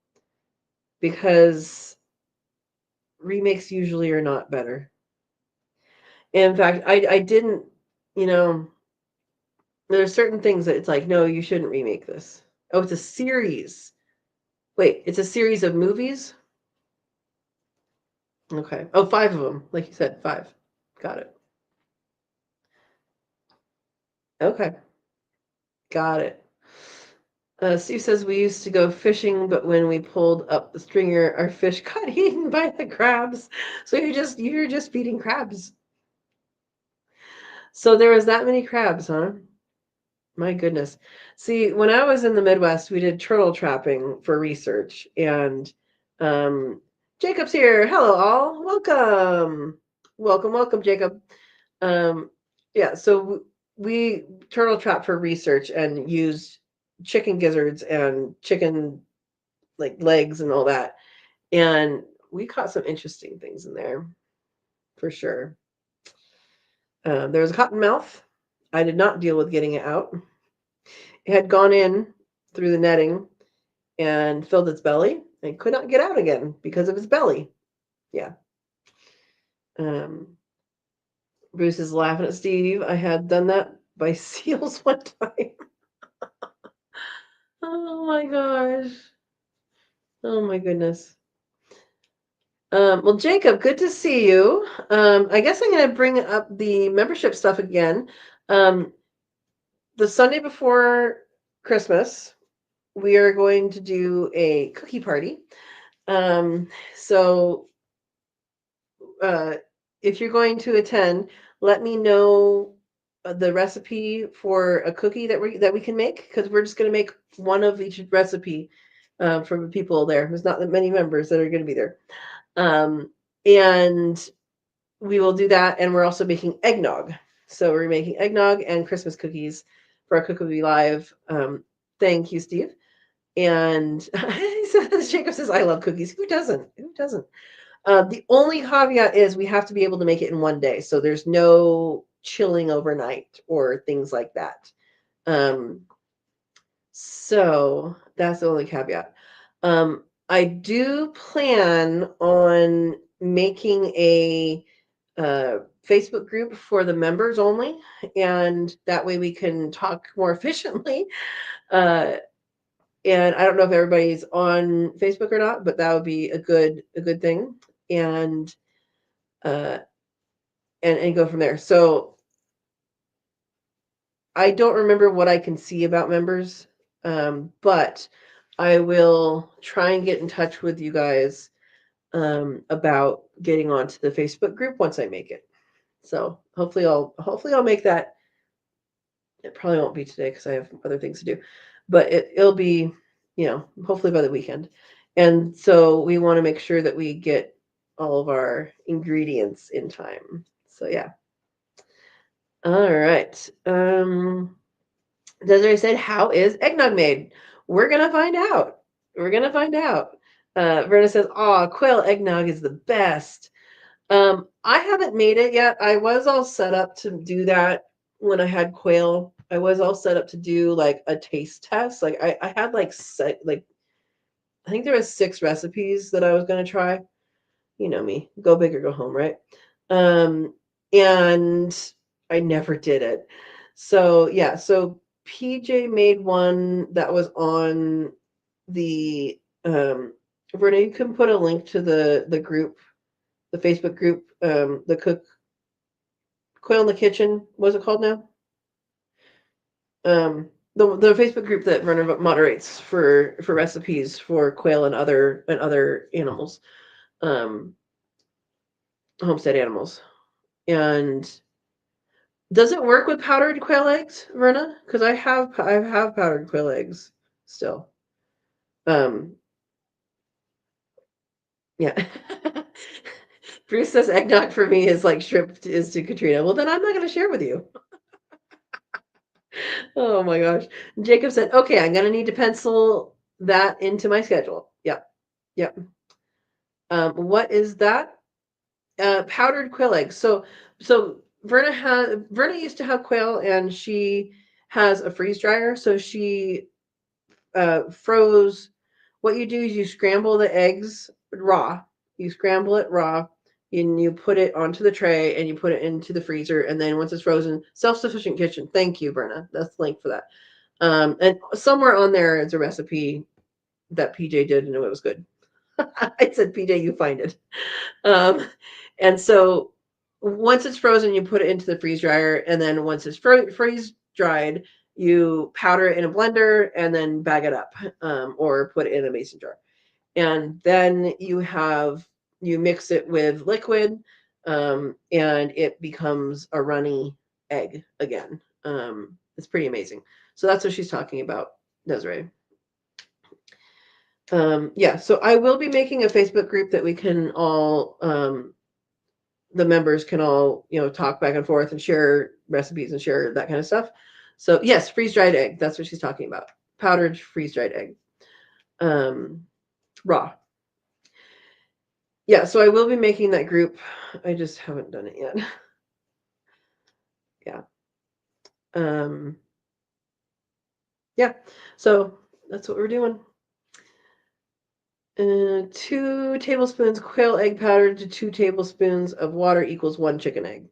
Because remakes usually are not better. In fact, I didn't, you know, there's certain things that it's like, no, you shouldn't remake this. Oh, it's a series. Wait, it's a series of movies? Okay. Oh, five of them. Like you said, five. Got it. Okay. Got it. Steve says we used to go fishing, but when we pulled up the stringer, our fish got eaten by the crabs. So you're just feeding crabs. So there was that many crabs, huh? My goodness. See, when I was in the Midwest, we did turtle trapping for research, and um, Jacob's here. Hello, all. Welcome. Welcome, welcome, Jacob. Um, yeah, so we turtle trap for research and used chicken gizzards and chicken like legs and all that. And we caught some interesting things in there for sure. There was a cottonmouth. I did not deal with getting it out. It had gone in through the netting and filled its belly and could not get out again because of its belly. Yeah. Um, Bruce is laughing at Steve. I had done that by seals one time. Oh my gosh. Oh my goodness. Well, Jacob, good to see you. I guess I'm going to bring up the membership stuff again. Um, the Sunday before Christmas, we are going to do a cookie party. So uh, if you're going to attend, let me know the recipe for a cookie that we can make because we're just going to make one of each recipe for the people there. There's not that many members that are going to be there. And we will do that. And we're also making eggnog. So we're making eggnog and Christmas cookies for our Cook With Me Live. Thank you, Steve. And Jacob says, I love cookies. Who doesn't? Who doesn't? The only caveat is we have to be able to make it in one day. So there's no chilling overnight or things like that. So that's the only caveat. I do plan on making a Facebook group for the members only, and that way we can talk more efficiently. Uh, and I don't know if everybody's on Facebook or not, but that would be a good thing, and uh, and go from there. So I don't remember what I can see about members, but I will try and get in touch with you guys about getting onto the Facebook group once I make it. So hopefully I'll make that. It probably won't be today because I have other things to do, but it'll be, hopefully by the weekend. And so we want to make sure that we get all of our ingredients in time. So yeah. All right. Desiree said, "How is eggnog made?" We're gonna find out. We're gonna find out. Verna says, "Oh, quail eggnog is the best." I haven't made it yet. I was all set up to do that when I had quail. I was all set up to do like a taste test. Like I had like I think there was 6 recipes that I was gonna try. You know me, go big or go home, right? Um, and I never did it. So yeah, so PJ made one that was on the Verna, you can put a link to the group, the Facebook group, the cook Quail in the Kitchen. What's it called now? The Facebook group that Verna moderates for recipes for quail and other animals, um, homestead animals. And does it work with powdered quail eggs, Verna? Because I have powdered quail eggs still. Um, yeah. Bruce says eggnog for me is like shrimp is to Katrina. Well, then I'm not going to share with you. Oh my gosh. Jacob said, okay, I'm going to need to pencil that into my schedule. Yep. Yep. What is that? Powdered quail eggs. So Verna used to have quail, and she has a freeze dryer. So she froze. What you do is you scramble the eggs raw. You scramble it raw, and you put it onto the tray, and you put it into the freezer. And then once it's frozen, self-sufficient kitchen. Thank you, Verna. That's the link for that. And somewhere on there is a recipe that PJ did, and it was good. I said, PJ, you find it. Um, and so once it's frozen, you put it into the freeze dryer, and then once it's freeze dried, you powder it in a blender and then bag it up, or put it in a mason jar. And then you mix it with liquid, and it becomes a runny egg again. It's pretty amazing. So that's what she's talking about, Desiree. Yeah, so I will be making a Facebook group that we can all, the members can all, talk back and forth and share recipes and share that kind of stuff. So yes, freeze dried egg. That's what she's talking about. Powdered freeze dried egg, raw. Yeah, so I will be making that group. I just haven't done it yet. Yeah. Yeah. So that's what we're doing. 2 tablespoons quail egg powder to 2 tablespoons of water equals 1 chicken egg.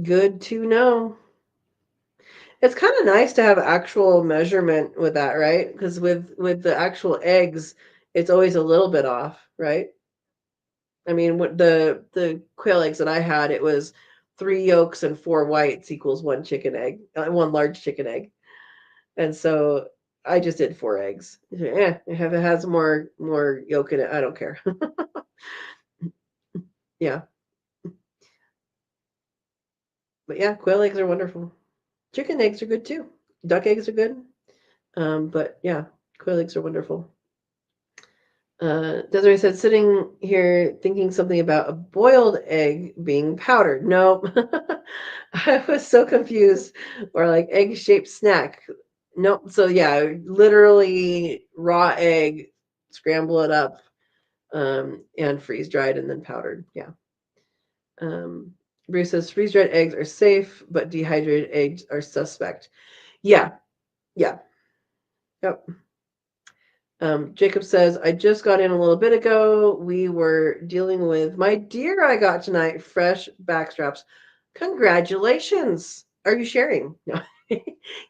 Good to know. It's kind of nice to have actual measurement with that, right? Because with the actual eggs, it's always a little bit off, right? I mean, what the quail eggs that I had, it was 3 yolks and 4 whites equals 1 chicken egg, 1 large chicken egg. And so I just did 4 eggs. Yeah, if it has more yolk in it, I don't care. Yeah. But yeah, quail eggs are wonderful. Chicken eggs are good too. Duck eggs are good. But yeah, quail eggs are wonderful. Desiree said, sitting here thinking something about a boiled egg being powdered. Nope. I was so confused. Or like egg-shaped snack. Nope. So yeah, literally raw egg, scramble it up, and freeze dried and then powdered. Yeah. Um, Bruce says freeze dried eggs are safe, but dehydrated eggs are suspect. Yeah. Yeah. Yep. Jacob says, I just got in a little bit ago. We were dealing with my deer I got tonight, fresh backstraps. Congratulations. Are you sharing? No.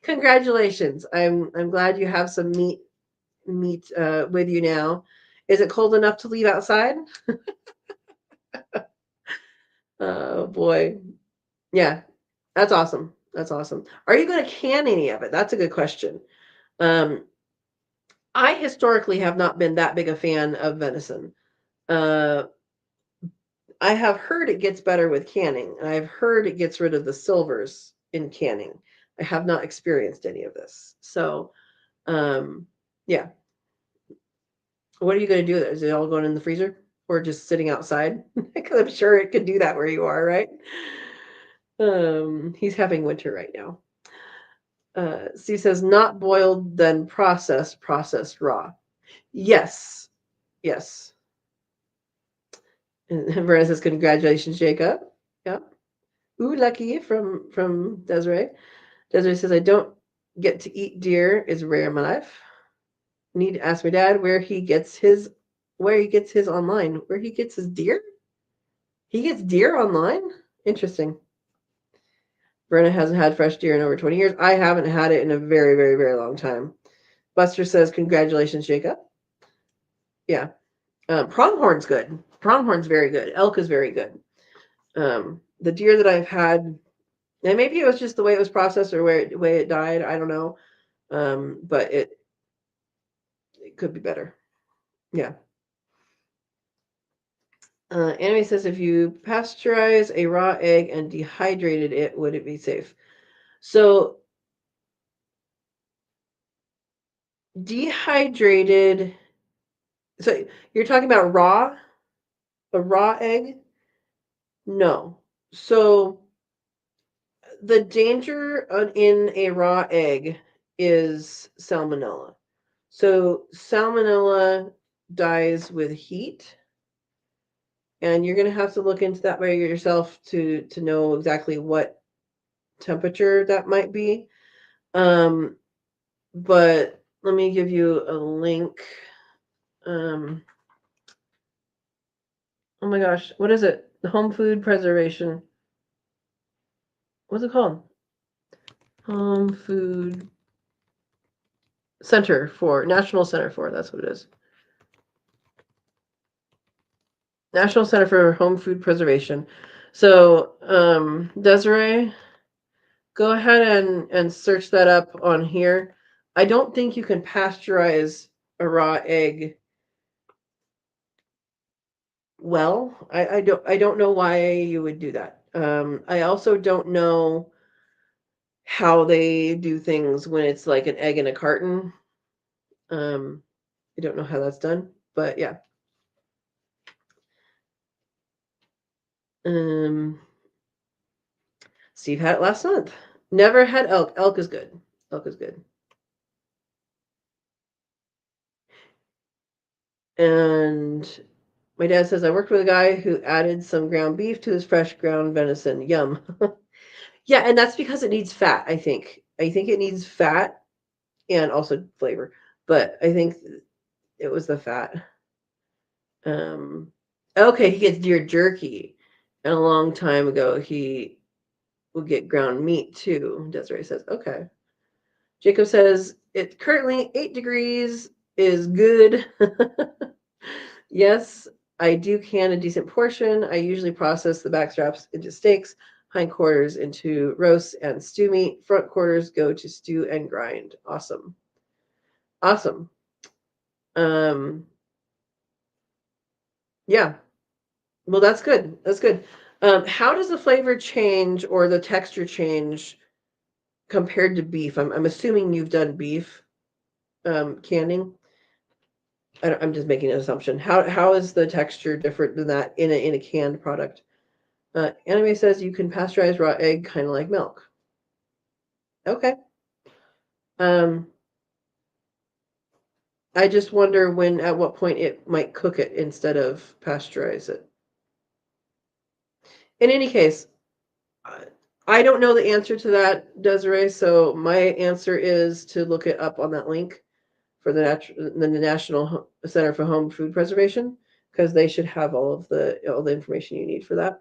Congratulations. I'm glad you have some meat with you now. Is it cold enough to leave outside? Oh boy. Yeah. That's awesome. That's awesome. Are you going to can any of it? That's a good question. Um, I historically have not been that big a fan of venison. Uh, I have heard it gets better with canning, and I've heard it gets rid of the silvers in canning. I have not experienced any of this. So, um, yeah. What are you going to do with it? Is it all going in the freezer or just sitting outside? Because I'm sure it could do that where you are, right? He's having winter right now. C says not boiled, then processed raw. Yes, yes. And Verna says congratulations, Jacob. Yeah. Ooh, lucky from Desiree. Desiree says, I don't get to eat deer. It's rare in my life. Need to ask my dad where he gets his online. Where he gets his deer? He gets deer online? Interesting. Brenna hasn't had fresh deer in over 20 years. I haven't had it in a very, very, very long time. Buster says, congratulations, Jacob. Yeah. Pronghorn's good. Pronghorn's very good. Elk is very good. The deer that I've had, and maybe it was just the way it was processed or the way it died. I don't know. But it could be better. Yeah. Anime says if you pasteurize a raw egg and dehydrated it, would it be safe? So dehydrated. So you're talking about a raw egg? No. So the danger in a raw egg is salmonella. So salmonella dies with heat, and you're going to have to look into that by yourself to know exactly what temperature that might be. Um, but let me give you a link. Oh my gosh, what is it? The Home Food Preservation. What's it called? Home Food Center for National Center for. That's what it is. National Center for Home Food Preservation. So, Desiree, go ahead and search that up on here. I don't think you can pasteurize a raw egg well. I don't know why you would do that. I also don't know how they do things when it's like an egg in a carton. Um, I don't know how that's done, but yeah. Um, Steve had it last month. Never had elk. Elk is good. Elk is good. And my dad says I worked with a guy who added some ground beef to his fresh ground venison. Yum. Yeah, and that's because it needs fat, I think. I think it needs fat and also flavor. But I think it was the fat. Um, okay, he gets deer jerky. And a long time ago, he would get ground meat too. Desiree says, okay. Jacob says, it's currently 8 degrees is good. Yes, I do can a decent portion. I usually process the backstraps into steaks, hindquarters into roasts and stew meat. Front quarters go to stew and grind. Awesome. Awesome. Um, yeah. Well, that's good. That's good. How does the flavor change or the texture change compared to beef? I'm assuming you've done beef canning. I'm just making an assumption. How is the texture different than that in a canned product? Anime says you can pasteurize raw egg kind of like milk. Okay. Um, I just wonder at what point it might cook it instead of pasteurize it. In any case, I don't know the answer to that, Desiree. So my answer is to look it up on that link for the National Center for Home Food Preservation, because they should have all the information you need for that.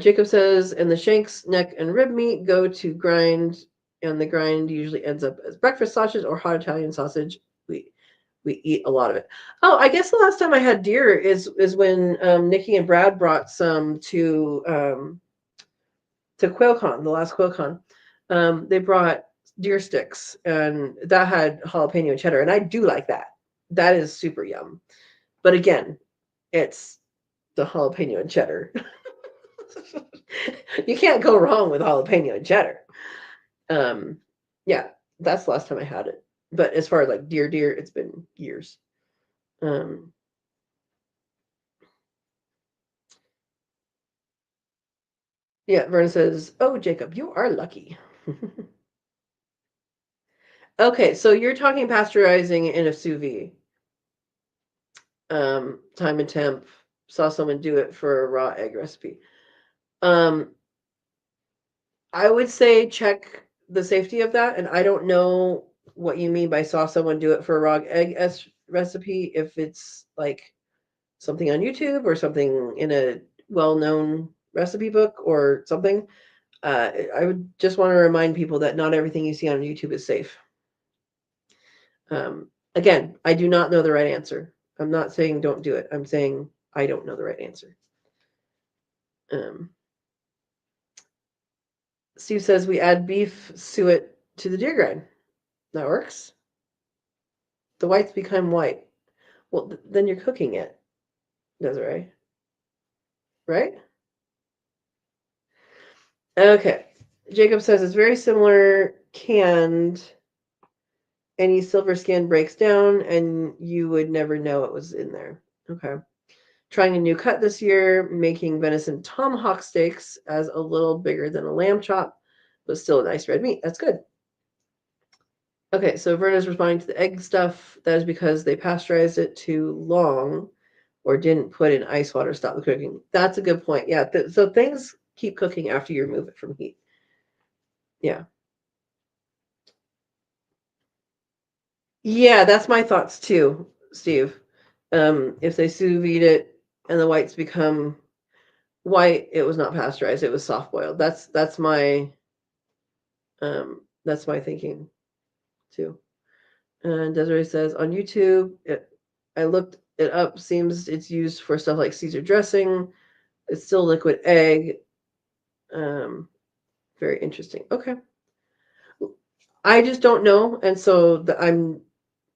Jacob says, and the shanks, neck, and rib meat go to grind, and the grind usually ends up as breakfast sausage or hot Italian sausage. We eat a lot of it. Oh, I guess the last time I had deer is when Nikki and Brad brought some to QuailCon, the last QuailCon. They brought deer sticks, and that had jalapeno and cheddar, and I do like that. That is super yum. But again, it's the jalapeno and cheddar. You can't go wrong with jalapeno and cheddar. Um, yeah, that's the last time I had it. But as far as like deer, it's been years. Um, yeah, Verna says, "Oh, Jacob, you are lucky." Okay, so you're talking pasteurizing in a sous vide. Time and temp. Saw someone do it for a raw egg recipe. Um, I would say check the safety of that, and I don't know what you mean by saw someone do it for a raw egg recipe. If it's like something on YouTube or something in a well-known recipe book or something. I would just want to remind people that not everything you see on YouTube is safe. Again, I do not know the right answer. I'm not saying don't do it. I'm saying I don't know the right answer. Um, Steve says we add beef suet to the deer grind. That works. The whites become white. Well, then you're cooking it, Desiree. Right? Okay. Jacob says it's very similar canned. Any silver skin breaks down and you would never know it was in there. Okay. Trying a new cut this year, making venison tomahawk steaks as a little bigger than a lamb chop, but still a nice red meat. That's good. Okay, so Verna's responding to the egg stuff. That is because they pasteurized it too long or didn't put in ice water to stop the cooking. That's a good point. Yeah, so things keep cooking after you remove it from heat. Yeah. Yeah, that's my thoughts too, Steve. If they sous vide it and the whites become white, it was not pasteurized, it was soft boiled. That's my thinking too. And Desiree says on YouTube, I looked it up, seems it's used for stuff like Caesar dressing. It's still liquid egg. Um, Very interesting. Okay. I just don't know, and so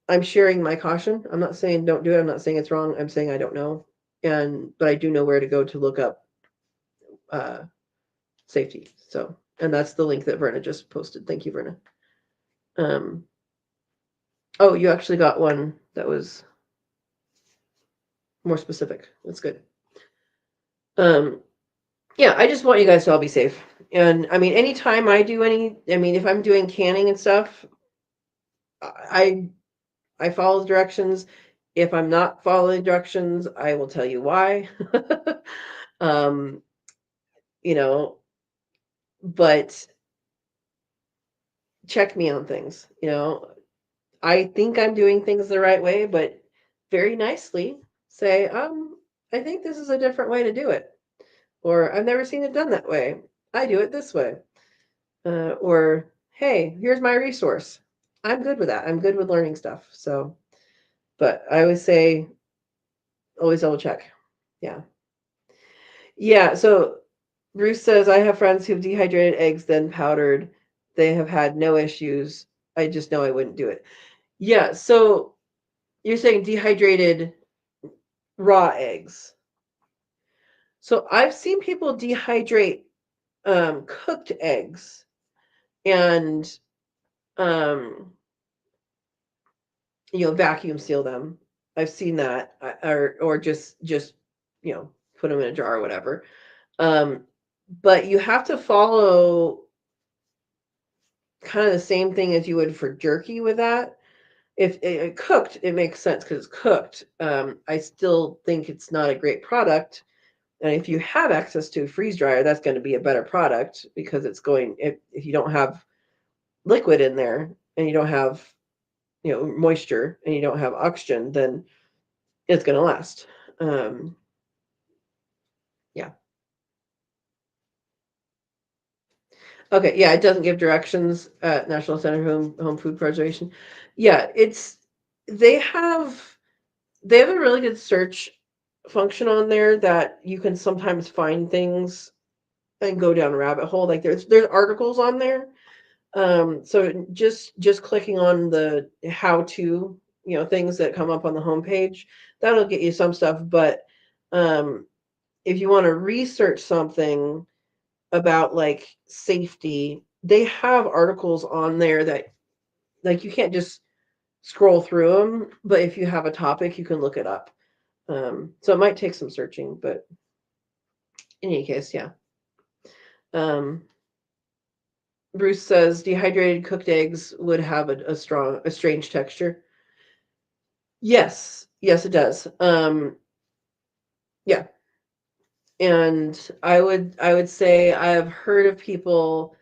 I'm sharing my caution. I'm not saying don't do it. I'm not saying it's wrong. I'm saying I don't know, but I do know where to go to look up uh, safety. So, and that's the link that Verna just posted. Thank you, Verna. Um, oh, you actually got one that was more specific. That's good. Um, yeah, I just want you guys to all be safe. And I mean, anytime if I'm doing canning and stuff, I I follow the directions. If I'm not following directions, I will tell you why. um, you know, but check me on things. I think I'm doing things the right way, but very nicely say, I think this is a different way to do it. Or I've never seen it done that way. I do it this way. Or, hey, here's my resource. I'm good with that. I'm good with learning stuff. So, but I always say, always double check. Yeah. Yeah. So Bruce says, I have friends who've dehydrated eggs, then powdered. They have had no issues. I just know I wouldn't do it. Yeah. So you're saying dehydrated raw eggs. So I've seen people dehydrate cooked eggs, and um, vacuum seal them. I've seen that, or just put them in a jar or whatever. But you have to follow kind of the same thing as you would for jerky with that. If it cooked, it makes sense because it's cooked. I still think it's not a great product. And if you have access to a freeze dryer, that's going to be a better product because it's going, if you don't have liquid in there and you don't have, moisture and you don't have oxygen, then it's going to last. Yeah. Okay. Yeah. It doesn't give directions at National Center for Home Food Preservation. Yeah. They have, they have a really good search function on there that you can sometimes find things and go down a rabbit hole. Like there's articles on there. So just clicking on the how to, things that come up on the homepage, that'll get you some stuff. But if you want to research something about like safety, they have articles on there that like you can't just scroll through them, but if you have a topic, you can look it up. So it might take some searching, but in any case, yeah. Bruce says dehydrated cooked eggs would have a strange texture. Yes, it does. Yeah, and I would say I've heard of people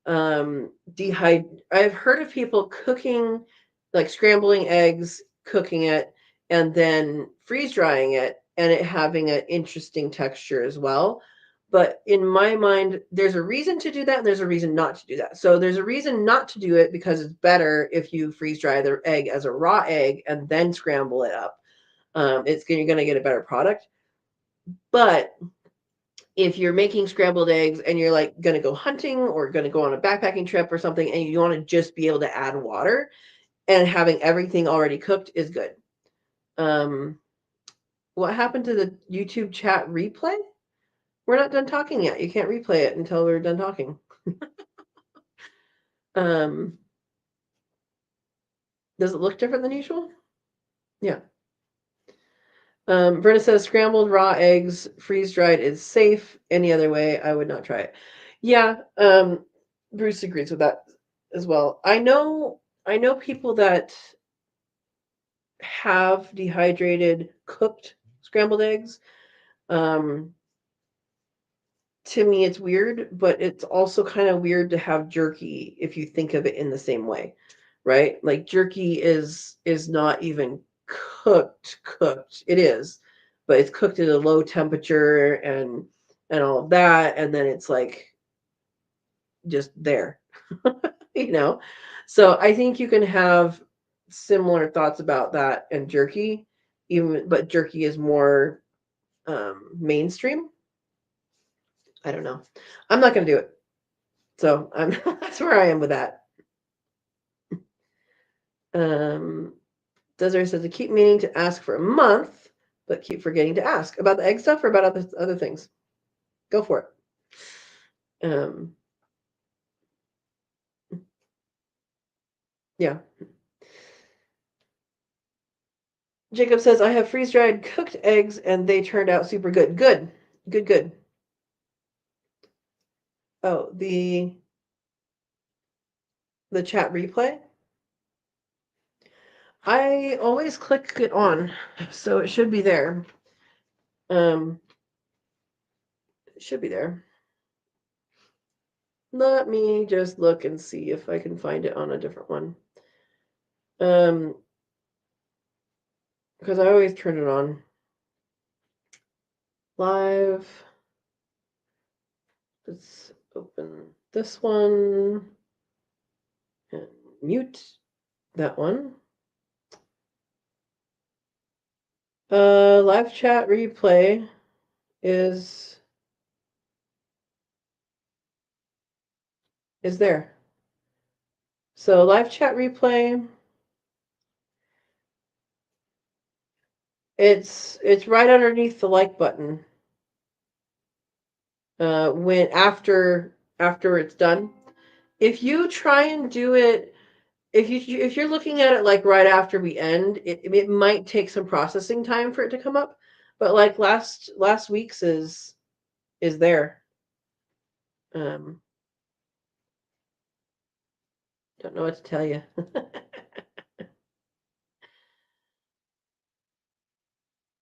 I've heard of people cooking, like scrambling eggs, cooking it, and then freeze drying it, and it having an interesting texture as well. But in my mind, there's a reason to do that, and there's a reason not to do that. So there's a reason not to do it because it's better if you freeze dry the egg as a raw egg and then scramble it up. You're going to get a better product. But if you're making scrambled eggs and you're like going to go hunting or going to go on a backpacking trip or something and you want to just be able to add water, and having everything already cooked is good. What happened to the YouTube chat replay? We're not done talking yet. You can't replay it until we're done talking. um, does it look different than usual? Yeah. Brenna says scrambled raw eggs, freeze dried is safe. Any other way, I would not try it. Yeah, Bruce agrees with that as well. I know people that have dehydrated cooked scrambled eggs. Um, to me, it's weird, but it's also kind of weird to have jerky if you think of it in the same way, right? Like jerky is not even cooked. It is, but it's cooked at a low temperature and all of that, and then it's like just there, you know. So I think you can have similar thoughts about that and jerky, but jerky is more mainstream. I don't know. I'm not going to do it. So that's where I am with that. Desiree says, I keep meaning to ask for a month, but keep forgetting to ask about the egg stuff or about other things. Go for it. Yeah. Jacob says, I have freeze dried cooked eggs and they turned out super good. Good. Oh, the chat replay. I always click it on, so it should be there. It should be there. Let me just look and see if I can find it on a different one. Because I always turn it on. Live. Let's open this one and mute that one. Live chat replay is there. So live chat replay, it's right underneath the like button. When after it's done, if you try and do it if you're looking at it like right after we end, it might take some processing time for it to come up, but like last week's is there. Um, don't know what to tell you.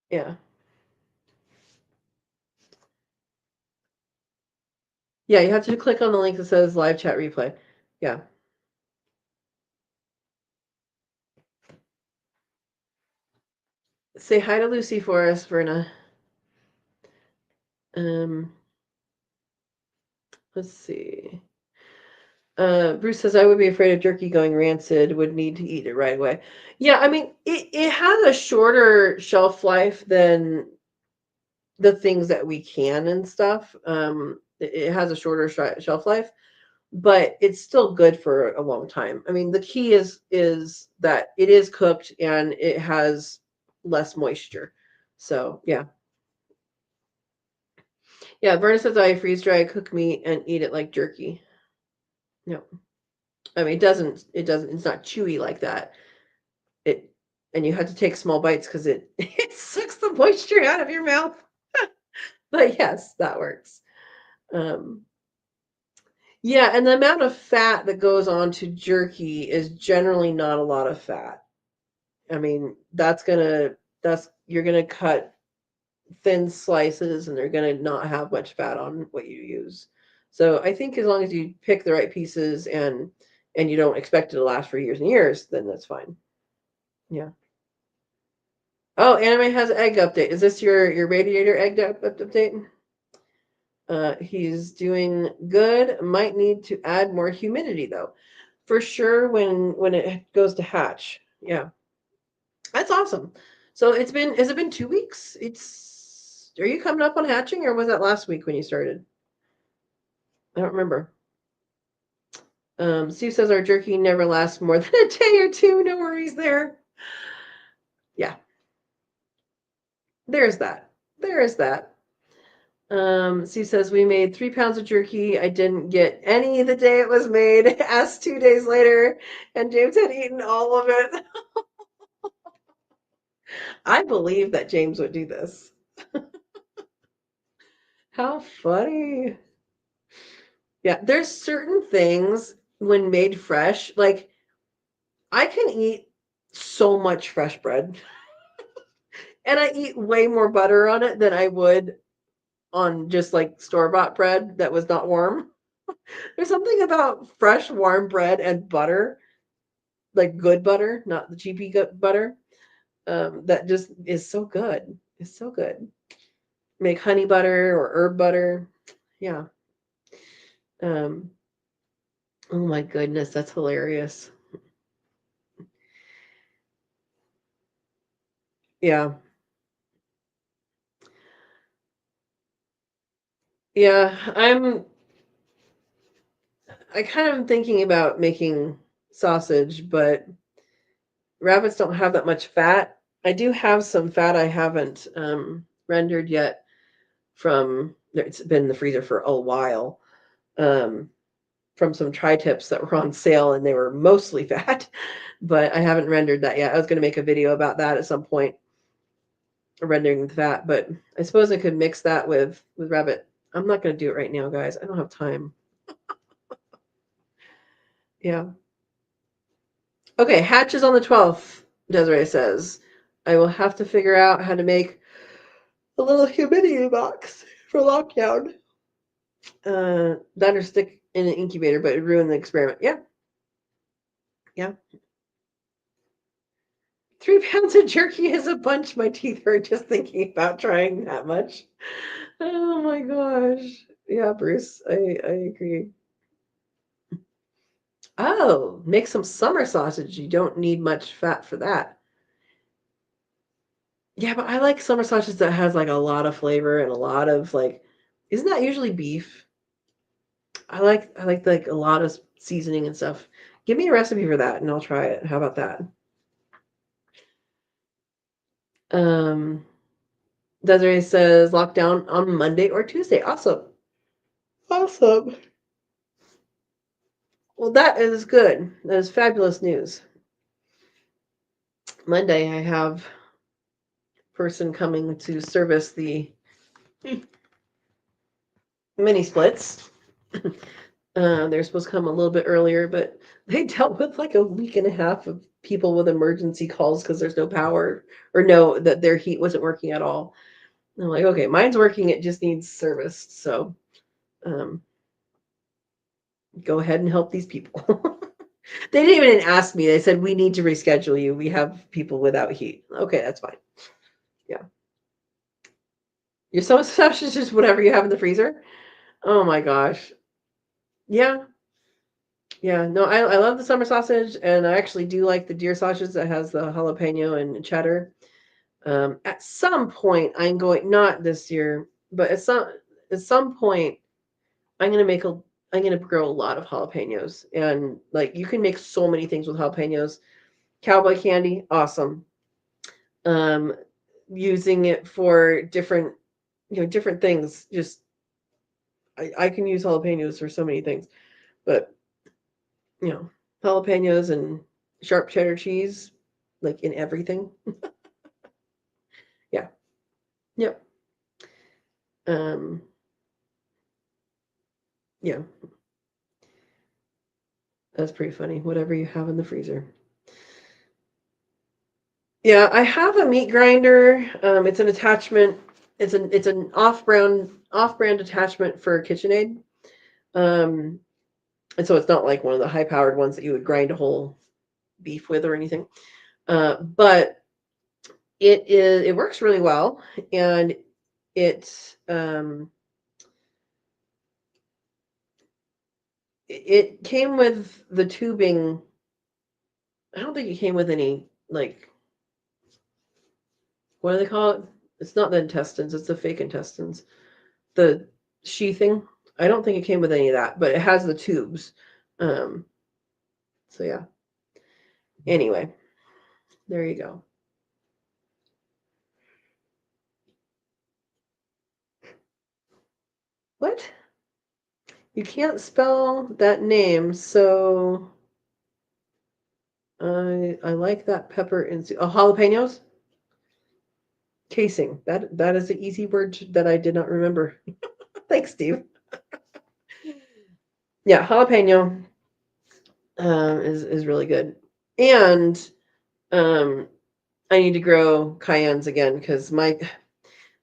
Yeah. Yeah, you have to click on the link that says live chat replay. Yeah. Say hi to Lucy for us, Verna. Um, let's see. Bruce says, I would be afraid of jerky going rancid, would need to eat it right away. Yeah, I mean, it has a shorter shelf life than the things that we can and stuff. It has a shorter shelf life, but it's still good for a long time. I mean, the key is that it is cooked and it has less moisture. So yeah. Yeah, Verna says I freeze dry cook meat and eat it like jerky. No. I mean it doesn't it's not chewy like that. It and you have to take small bites because it it sucks the moisture out of your mouth. But yes, that works. Um yeah, and the amount of fat that goes on to jerky is generally not a lot of fat. I mean, that's you're gonna cut thin slices and they're gonna not have much fat on what you use. So I think as long as you pick the right pieces and you don't expect it to last for years and years, then that's fine. Yeah. Oh, Anime has an egg update. Is this your radiator egg update? He's doing good. Might need to add more humidity though, for sure. When it goes to hatch, yeah, that's awesome. So has it been 2 weeks? Are you coming up on hatching or was that last week when you started? I don't remember. Steve says our jerky never lasts more than a day or two. No worries there. Yeah, there's that. There is that. Steve says we made 3 pounds of jerky. I didn't get any the day it was made. Asked 2 days later, and James had eaten all of it. I believe that James would do this. How funny. Yeah, there's certain things when made fresh, like I can eat so much fresh bread, and I eat way more butter on it than I would on just like store-bought bread that was not warm. There's something about fresh, warm bread and butter, like good butter, not the cheapy butter, that just is so good. It's so good. Make honey butter or herb butter. Yeah. Um, oh my goodness, that's hilarious. Yeah. Yeah, I kind of am thinking about making sausage, but rabbits don't have that much fat. I do have some fat I haven't rendered yet from it's been in the freezer for a while. Um, from some tri-tips that were on sale and they were mostly fat, but I haven't rendered that yet. I was going to make a video about that at some point, rendering the fat, but I suppose I could mix that with rabbit. I'm not going to do it right now, guys. I don't have time. Yeah. Okay, hatches on the 12th, Desiree says. I will have to figure out how to make a little humidity box for lockdown. That or stick in an incubator, but it ruined the experiment. Yeah, yeah. 3 pounds of jerky is a bunch. My teeth hurt just thinking about trying that much. Oh my gosh. Yeah, Bruce, I agree. Oh, make some summer sausage. You don't need much fat for that. Yeah, but I like summer sausage that has like a lot of flavor and a lot of like, isn't that usually beef? I like a lot of seasoning and stuff. Give me a recipe for that and I'll try it. How about that? Um, Desiree says lockdown on Monday or Tuesday. Awesome. Awesome. Well, that is good. That is fabulous news. Monday, I have a person coming to service the mini splits. They're supposed to come a little bit earlier, but they dealt with like a week and a half of people with emergency calls because there's no power or no, that their heat wasn't working at all. And I'm like, okay, mine's working. It just needs serviced. So um, go ahead and help these people. They didn't even ask me. They said, we need to reschedule you. We have people without heat. Okay, that's fine. Yeah. Your summer stuff is just whatever you have in the freezer. Oh my gosh. Yeah. Yeah. No, I love the summer sausage, and I actually do like the deer sausage that has the jalapeno and cheddar. At some point, I'm going, not this year, but at some point, I'm gonna make a I'm gonna grow a lot of jalapenos, and like you can make so many things with jalapenos. Cowboy candy, awesome. Um, Using it for different things. Just I can use jalapenos for so many things, but you know, jalapenos and sharp cheddar cheese, like in everything. Yeah. Yep. Um, yeah, that's pretty funny. Whatever you have in the freezer. Yeah, I have a meat grinder. It's an attachment. It's an off brand attachment for KitchenAid. Um, and so it's not like one of the high powered ones that you would grind a whole beef with or anything. But it works really well, and it it came with the tubing. I don't think it came with any, like, what do they call it? It's not the intestines, it's the fake intestines. The sheathing. I don't think it came with any of that, but it has the tubes. Um, so yeah. Anyway, there you go. What? You can't spell that name, so I like that pepper and jalapenos casing. That is an easy word that I did not remember. Thanks, Steve. Yeah, jalapeno is really good, and um, I need to grow cayennes again because my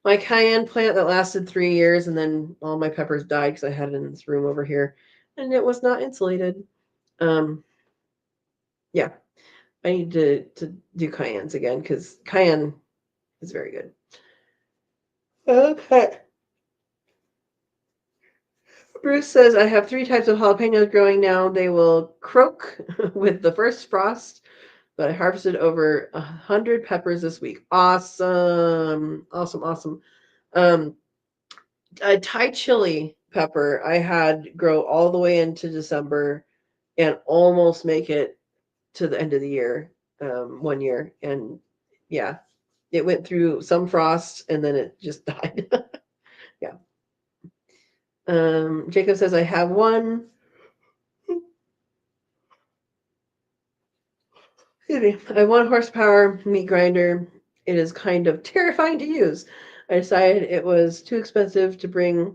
cayenne plant that lasted 3 years, and then all my peppers died because I had it in this room over here, and it was not insulated. Um, yeah, I need to do cayennes again because cayenne is very good. Okay. Bruce says, I have three types of jalapenos growing now. They will croak with the first frost, but I harvested over 100 peppers this week. Awesome. Awesome. Awesome. Um, a Thai chili pepper I had grow all the way into December and almost make it to the end of the year, one year. And yeah, it went through some frost and then it just died. Yeah. Jacob says, I have one. Excuse me. I have 1 horsepower meat grinder. It is kind of terrifying to use. I decided it was too expensive to bring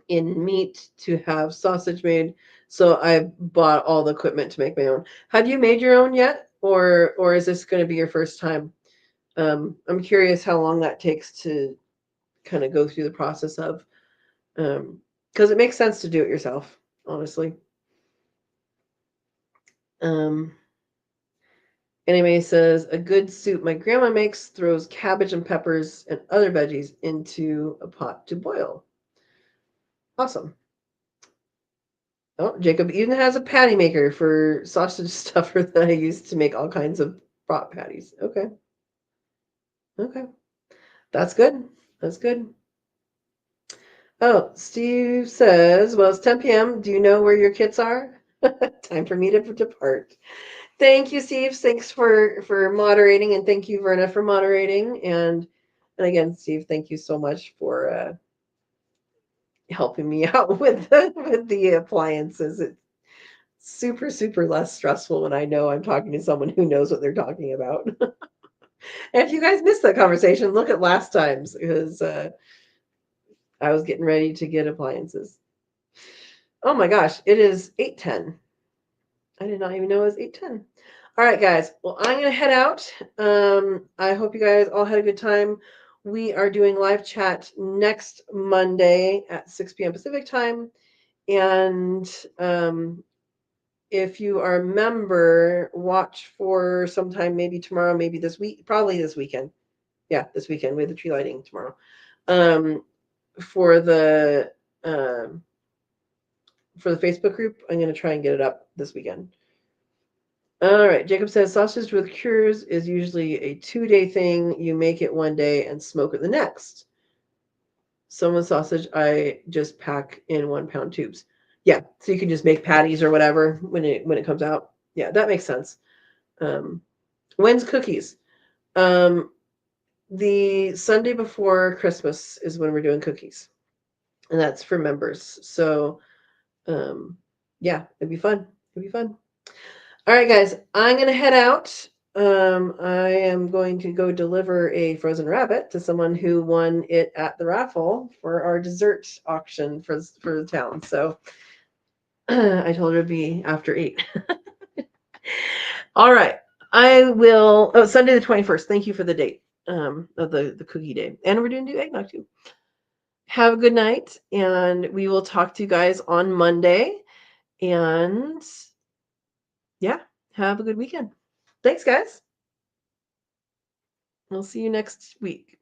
in meat to have sausage made, so I bought all the equipment to make my own. Have you made your own yet, or is this going to be your first time? I'm curious how long that takes to kind of go through the process of, because it makes sense to do it yourself, honestly. Um, Anime says a good soup my grandma makes throws cabbage and peppers and other veggies into a pot to boil. Awesome. Oh, Jacob even has a patty maker for sausage stuffer that I use to make all kinds of brat patties. Okay. Okay. That's good. That's good. Oh, Steve says, well, it's 10 p.m. Do you know where your kits are? Time for me to depart. Thank you, Steve. Thanks for moderating, and thank you, Verna, for moderating. And again, Steve, thank you so much for helping me out with the appliances. It's super, super less stressful when I know I'm talking to someone who knows what they're talking about. And if you guys missed that conversation, look at last time's because I was getting ready to get appliances. Oh my gosh, it is 8:10. I did not even know it was 8:10. All right, guys. Well, I'm gonna head out. I hope you guys all had a good time. We are doing live chat next Monday at 6 p.m. Pacific time. And if you are a member, watch for sometime maybe tomorrow, maybe this week, probably this weekend. Yeah, this weekend. We have the tree lighting tomorrow. For the um, for the Facebook group, I'm gonna try and get it up this weekend. All right, Jacob says sausage with cures is usually a 2-day thing. You make it one day and smoke it the next. Someone's sausage, I just pack in 1-pound tubes. Yeah, so you can just make patties or whatever when it comes out. Yeah, that makes sense. When's cookies? The Sunday before Christmas is when we're doing cookies, and that's for members. So, yeah, it'd be fun. It'd be fun. All right, guys, I'm gonna head out. I am going to go deliver a frozen rabbit to someone who won it at the raffle for our dessert auction for the town. So I told her to be after 8. All right, I will. Oh, Sunday the 21st. Thank you for the date of the cookie day, and we're doing eggnog too. Have a good night, and we will talk to you guys on Monday. And yeah, have a good weekend. Thanks, guys. We'll see you next week.